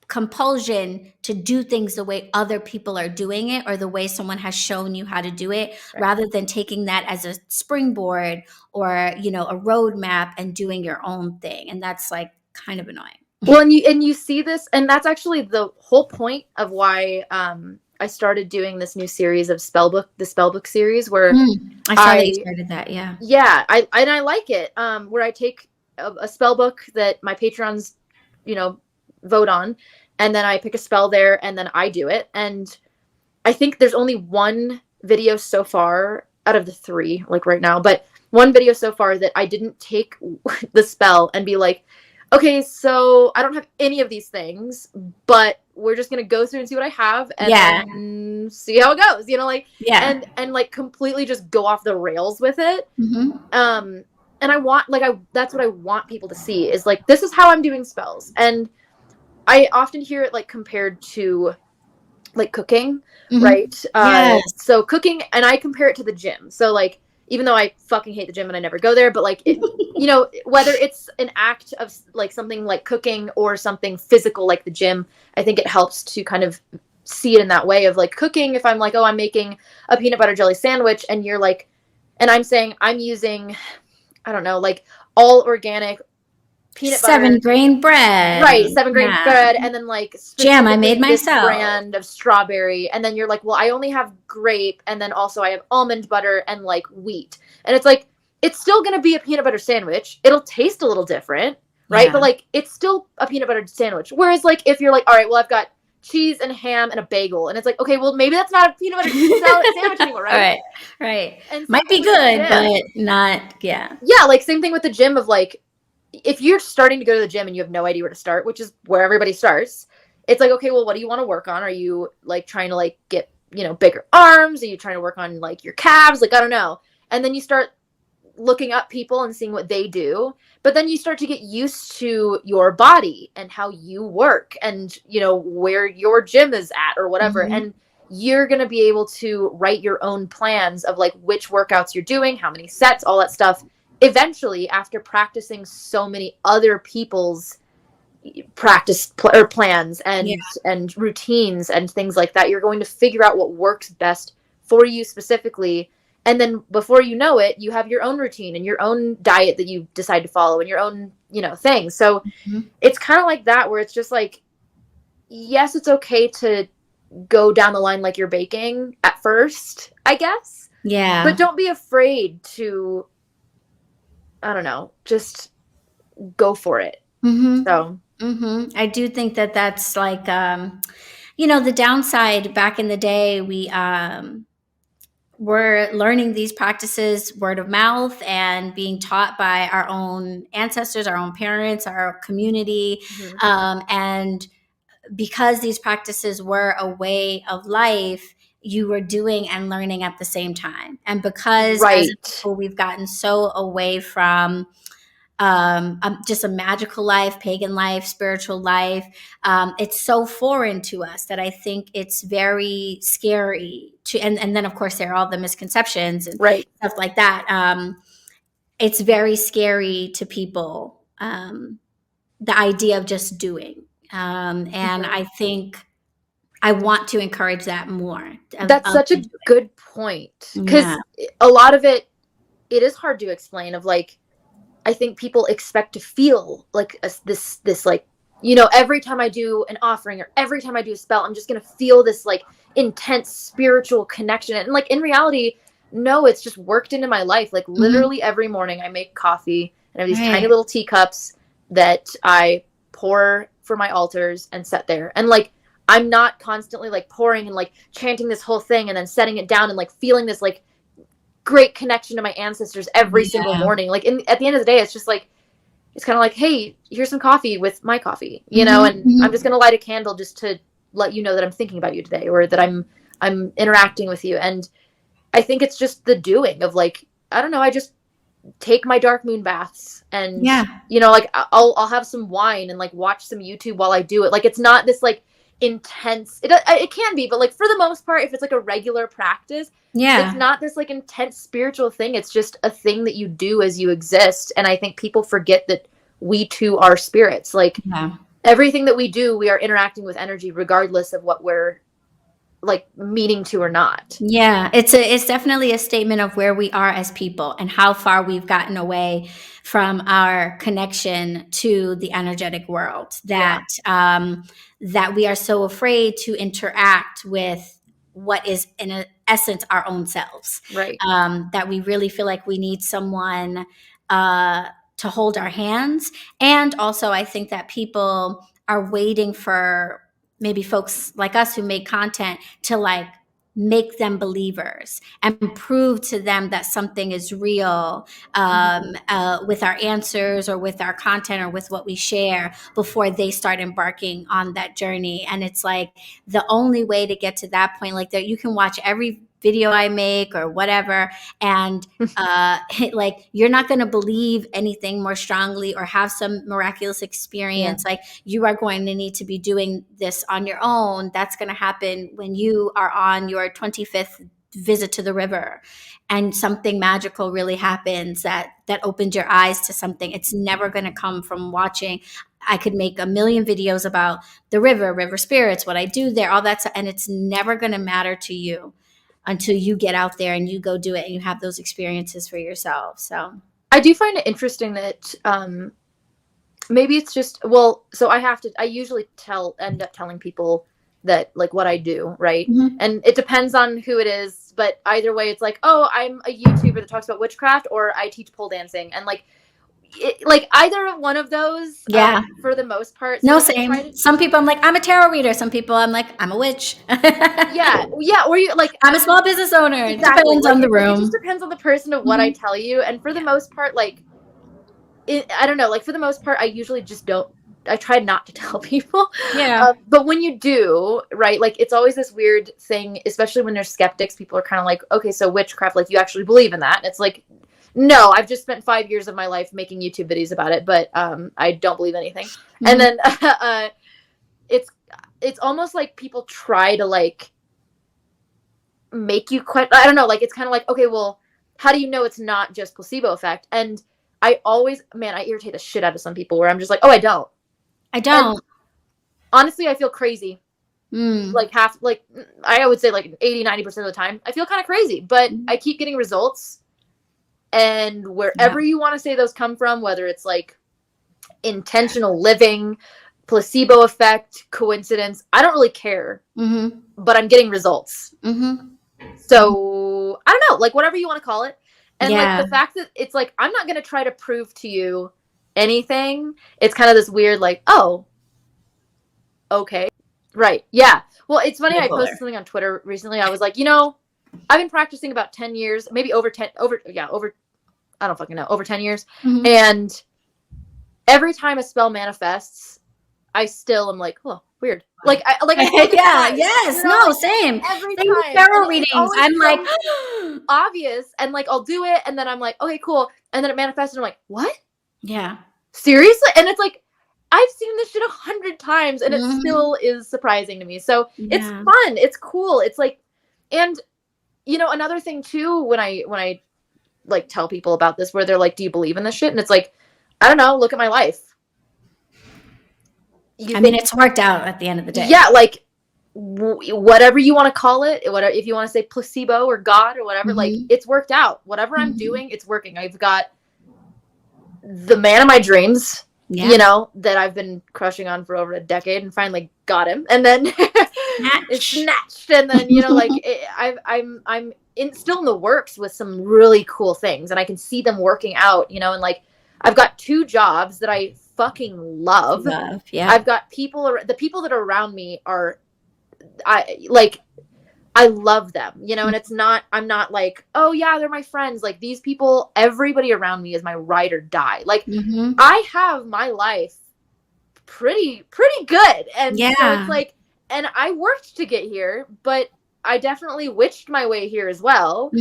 compulsion to do things the way other people are doing it, or the way someone has shown you how to do it, rather than taking that as a springboard or, a roadmap and doing your own thing. And that's like kind of annoying. Well, and you see this, and that's actually the whole point of why I started doing this new series of the spellbook series, where I saw that you started that. I like it, where I take a spell book that my patrons vote on, and then I pick a spell there, and then I do it. And I think there's only one video so far out of the 3, like right now, but one video so far that I didn't take the spell and be like, okay, so I don't have any of these things, but we're just gonna go through and see what I have, and then see how it goes. And like completely just go off the rails with it. Mm-hmm. And I want that's what I want people to see is like this is how I'm doing spells, and I often hear it like compared to like cooking, Mm-hmm. right? Yes. So cooking, and I compare it to the gym. So like, even though I fucking hate the gym and I never go there, but like, whether it's an act of like something like cooking or something physical like the gym, I think it helps to kind of see it in that way of like cooking. If I'm like, oh, I'm making a peanut butter jelly sandwich, and you're like, and I'm saying I'm using, I don't know, like all organic peanut butter, 7-grain bread. right? 7-grain bread, and then like jam I made this myself. brand of strawberry, and then you're like, well, I only have grape, and then also I have almond butter and like wheat, and it's like it's still gonna be a peanut butter sandwich. It'll taste a little different, right? Yeah. But like it's still a peanut butter sandwich. Whereas like if you're like, all right, well, I've got cheese and ham and a bagel, and it's like, okay, well, maybe that's not a peanut butter sandwich anymore, right? Right. And might be good, but not. Yeah. Like same thing with the gym of like, if you're starting to go to the gym and you have no idea where to start, which is where everybody starts, it's like, okay, well, what do you want to work on? Are you like trying to like get, bigger arms? Are you trying to work on like your calves? Like, I don't know. And then you start looking up people and seeing what they do. But then you start to get used to your body and how you work and, where your gym is at or whatever. Mm-hmm. And you're going to be able to write your own plans of like which workouts you're doing, how many sets, all that stuff. Eventually, after practicing so many other people's practice or plans and routines and things like that, you're going to figure out what works best for you specifically. And then before you know it, you have your own routine and your own diet that you decide to follow and your own, thing. So it's kind of like that, where it's just like, yes, it's okay to go down the line like you're baking at first, I guess. Yeah. But don't be afraid to, I don't know, just go for it. Mm-hmm. So I do think that that's like, the downside. Back in the day, we were learning these practices word of mouth and being taught by our own ancestors, our own parents, our community. And because these practices were a way of life, you were doing and learning at the same time. And because as a people, we've gotten so away from just a magical life, pagan life, spiritual life. It's so foreign to us that I think it's very scary to, and then of course there are all the misconceptions and stuff like that. It's very scary to people, the idea of just doing. And I think I want to encourage that more. That's such a good point. Because a lot of it is hard to explain of like, I think people expect to feel like this like, every time I do an offering or every time I do a spell, I'm just going to feel this like intense spiritual connection. And like, in reality, no, it's just worked into my life. Like literally every morning I make coffee and I have these tiny little teacups that I pour for my altars and set there. And like, I'm not constantly like pouring and like chanting this whole thing and then setting it down and like feeling this like great connection to my ancestors every single morning. Like at the end of the day, it's just like, it's kind of like, hey, here's some coffee with my coffee, and I'm just going to light a candle just to let you know that I'm thinking about you today, or that I'm interacting with you. And I think it's just the doing of like, I don't know, I just take my dark moon baths and, like I'll have some wine and like watch some YouTube while I do it. Like, it's not this like intense, it can be, but like for the most part, if it's like a regular practice, it's not this like intense spiritual thing. It's just a thing that you do as you exist. And I think people forget that we too are spirits. Like everything that we do, we are interacting with energy regardless of what we're like meaning to or not. It's definitely a statement of where we are as people and how far we've gotten away from our connection to the energetic world, that that we are so afraid to interact with what is in essence our own selves, that we really feel like we need someone to hold our hands. And also I think that people are waiting for maybe folks like us who make content to like make them believers and prove to them that something is real with our answers or with our content or with what we share before they start embarking on that journey. And it's like the only way to get to that point, like that, you can watch every video I make or whatever, and like you're not going to believe anything more strongly or have some miraculous experience. Like you are going to need to be doing this on your own. That's going to happen when you are on your 25th visit to the river and something magical really happens that opens your eyes to something. It's never going to come from watching. I could make a million videos about the river spirits, what I do there, all that stuff, and it's never going to matter to you until you get out there and you go do it and you have those experiences for yourself. So I do find it interesting that maybe it's just, so I usually end up telling people that like what I do, right? And it depends on who it is, but either way it's like, oh, I'm a YouTuber that talks about witchcraft, or I teach pole dancing, and like either one of those, for the most part. So same. Some people I'm like, I'm a tarot reader. Some people I'm like, I'm a witch. yeah, or you like, I'm a small business owner. Exactly. It depends on the room. It just depends on the person of what I tell you. And for the most part, like, I don't know, like for the most part, I usually just I try not to tell people. But when you do, right, like it's always this weird thing, especially when there's skeptics. People are kind of like, okay, so witchcraft, like you actually believe in that? And it's like, no, I've just spent 5 years of my life making YouTube videos about it, but I don't believe anything. And then it's almost like people try to like make you quite, I don't know, like it's kind of like, okay, well, how do you know it's not just placebo effect? And I irritate the shit out of some people where I'm just like, oh, I don't. And honestly, I feel crazy. Like I would say like 80-90% of the time, I feel kind of crazy, but I keep getting results. And wherever you want to say those come from, whether it's like intentional living, placebo effect, coincidence, I don't really care. But I'm getting results. So I don't know, like whatever you want to call it. And like the fact that it's like, I'm not going to try to prove to you anything. It's kind of this weird, like, oh, okay. Right. Yeah. Well, it's funny. I posted something on Twitter recently. I was like, I've been practicing about 10 years, maybe over 10 years. And every time a spell manifests, I still am like, oh, weird. Like, same. Every time. Tarot readings, I'm like, obvious. And like, I'll do it. And then I'm like, okay, cool. And then it manifests and I'm like, what? Yeah. Seriously? And it's like, I've seen this shit 100 times and it still is surprising to me. So it's fun. It's cool. It's like, and another thing too, when I like tell people about this, where they're like, do you believe in this shit? And it's like, I don't know, look at my life. It's worked out at the end of the day. Yeah, like whatever you want to call it, whatever, if you want to say placebo or God or whatever, like it's worked out. Whatever I'm doing, it's working. I've got the man of my dreams, that I've been crushing on for over a decade, and finally got him. And then it's snatched. And then I'm still in the works with some really cool things, and I can see them working out. And like I've got 2 jobs that I fucking love. I've got the people that are around me are, I love them, and it's not, I'm not like, oh yeah, they're my friends. Like these people, everybody around me is my ride or die. Like I have my life pretty good. And so it's like, and I worked to get here, but I definitely witched my way here as well.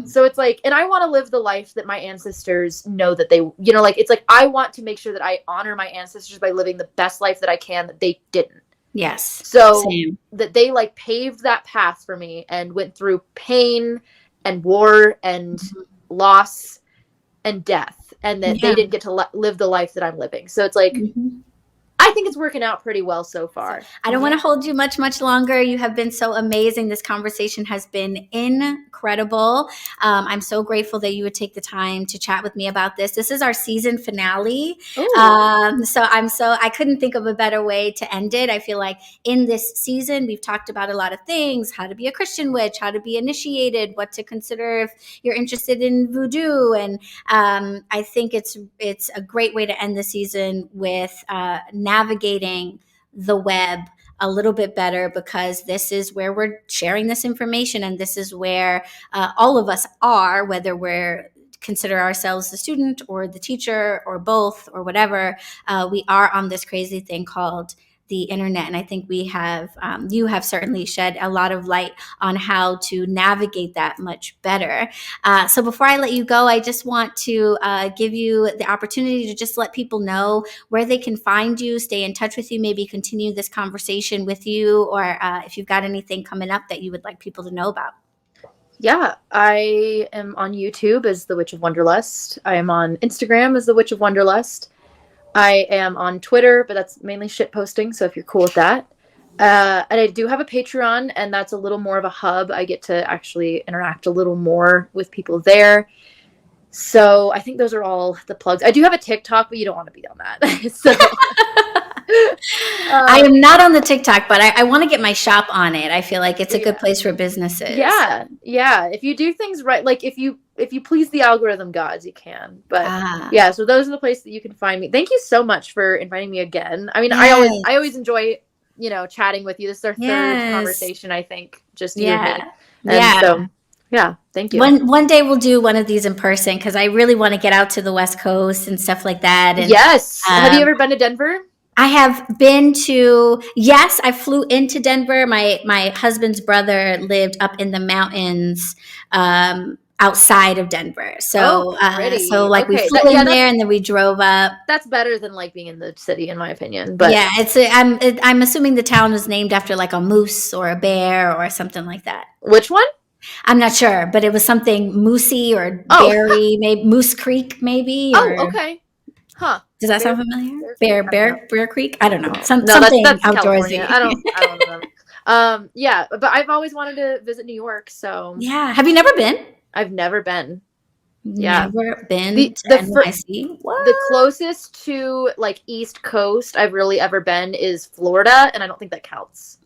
So it's like, and I want to live the life that my ancestors know that they, like, it's like, I want to make sure that I honor my ancestors by living the best life that I can, that they didn't. Yes. So that they like paved that path for me and went through pain and war and loss and death, and that they didn't get to live the life that I'm living. So it's like, I think it's working out pretty well so far. I don't want to hold you much longer. You have been so amazing. This conversation has been incredible. I'm so grateful that you would take the time to chat with me about this. This is our season finale. So I couldn't think of a better way to end it. I feel like in this season, we've talked about a lot of things: how to be a Christian witch, how to be initiated, what to consider if you're interested in voodoo. And I think it's a great way to end the season with navigating the web a little bit better, because this is where we're sharing this information, and this is where all of us are, whether we're consider ourselves the student or the teacher or both or whatever. We are on this crazy thing called the internet. And I think we have, you have certainly shed a lot of light on how to navigate that much better. So before I let you go, I just want to give you the opportunity to just let people know where they can find you, stay in touch with you, maybe continue this conversation with you, or if you've got anything coming up that you would like people to know about. Yeah, I am on YouTube as The Witch of Wonderlust. I am on Instagram as The Witch of Wonderlust. I am on Twitter, but that's mainly shit posting, so if you're cool with that. And I do have a Patreon, and that's a little more of a hub. I get to actually interact a little more with people there. So I think those are all the plugs. I do have a TikTok, but you don't want to be on that. So I am not on the TikTok, but I want to get my shop on it. I feel like it's a good place for businesses. Yeah. If you do things right, like if you please the algorithm gods, you can. But yeah, so those are the places that you can find me. Thank you so much for inviting me again. I mean, yes. I always enjoy, chatting with you. This is our third conversation, I think, just you and me. And so yeah, thank you. One day we'll do one of these in person, because I really want to get out to the West Coast and stuff like that. And, yes. Have you ever been to Denver? I have been to, yes, I flew into Denver. My husband's brother lived up in the mountains outside of Denver. So, we flew in there and then we drove up. That's better than like being in the city, in my opinion. But yeah, I'm assuming the town was named after like a moose or a bear or something like that. Which one? I'm not sure, but it was something moosey or berry, maybe Moose Creek, maybe. Oh, okay. Huh. Does that sound familiar? Bear Creek? I don't know. Something that's outdoorsy. I don't know. Yeah, but I've always wanted to visit New York, so. Yeah. Have you never been? I've never been. Yeah. Never been to NYC? The closest to like East Coast I've really ever been is Florida, and I don't think that counts.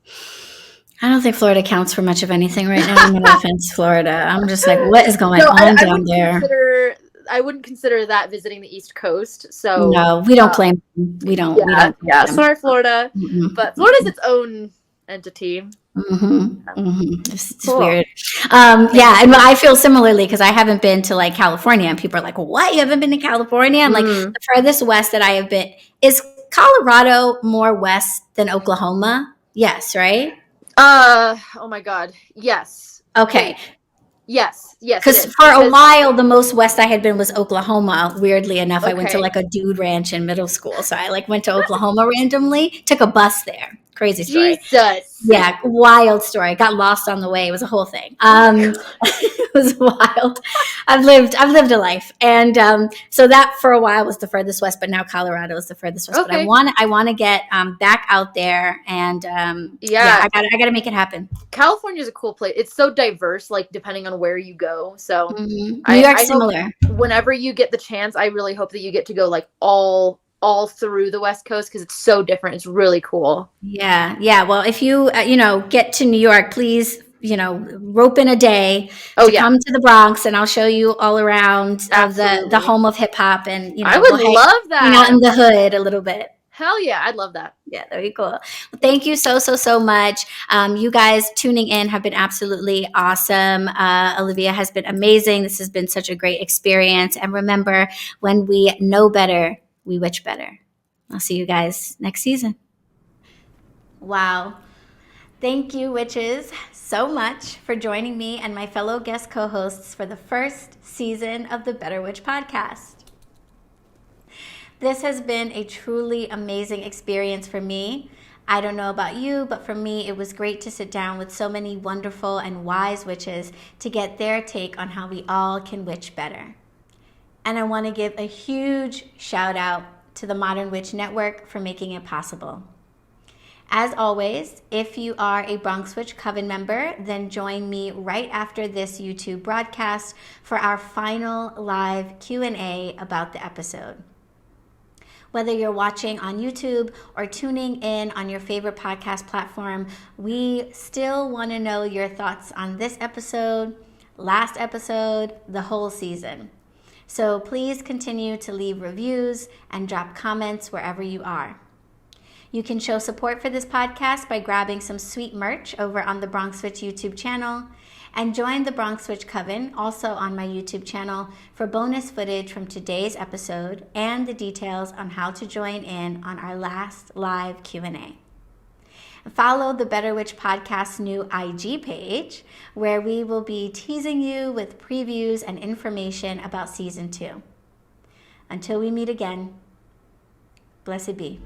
I don't think Florida counts for much of anything right now. No offense, Florida. I'm just like, what is going on down there? I wouldn't consider that visiting the East Coast. So no, we don't claim. We don't. Yeah. Sorry, Florida. Mm-hmm. But Florida's its own entity. It's weird. Yeah, and I feel similarly, because I haven't been to like California, and people are like, "What? You haven't been to California?" I'm like, the furthest west that I have been is Colorado. More west than Oklahoma? Yes, right? Oh my God. Yes. Okay. Yes. Because for a while, the most west I had been was Oklahoma. Weirdly enough, I went to like a dude ranch in middle school. So I like went to Oklahoma randomly, took a bus there. Crazy story. Jesus. Yeah, wild story. Got lost on the way. It was a whole thing. It was wild. I've lived a life, and so that for a while was the furthest west. But now Colorado is the furthest west. Okay. But I want to get back out there, and I gotta make it happen. California is a cool place. It's so diverse, like depending on where you go. So New York's similar. Whenever you get the chance, I really hope that you get to go like all through the West Coast, because it's so different. It's really cool. Yeah. Well, if you get to New York, please rope in a day to come to the Bronx, and I'll show you all around the home of hip hop, and I would love that. Out in the hood a little bit. Hell yeah, I'd love that. Yeah, very cool. Well, thank you so much. You guys tuning in have been absolutely awesome. Olivia has been amazing. This has been such a great experience. And remember, when we know better, we witch better. I'll see you guys next season. Wow. Thank you, witches, so much for joining me and my fellow guest co-hosts for the first season of the BetterWitch podcast. This has been a truly amazing experience for me. I don't know about you, but for me, it was great to sit down with so many wonderful and wise witches to get their take on how we all can witch better. And I want to give a huge shout out to the Modern Witch Network for making it possible. As always, if you are a BronxWitch Coven member, then join me right after this YouTube broadcast for our final live Q&A about the episode. Whether you're watching on YouTube or tuning in on your favorite podcast platform, we still want to know your thoughts on this episode, last episode, the whole season. So please continue to leave reviews and drop comments wherever you are. You can show support for this podcast by grabbing some sweet merch over on the BronxWitch YouTube channel, and join the BronxWitch Coven, also on my YouTube channel, for bonus footage from today's episode and the details on how to join in on our last live Q&A. Follow the BetterWitch Podcast's new IG page, where we will be teasing you with previews and information about Season 2. Until we meet again, blessed be.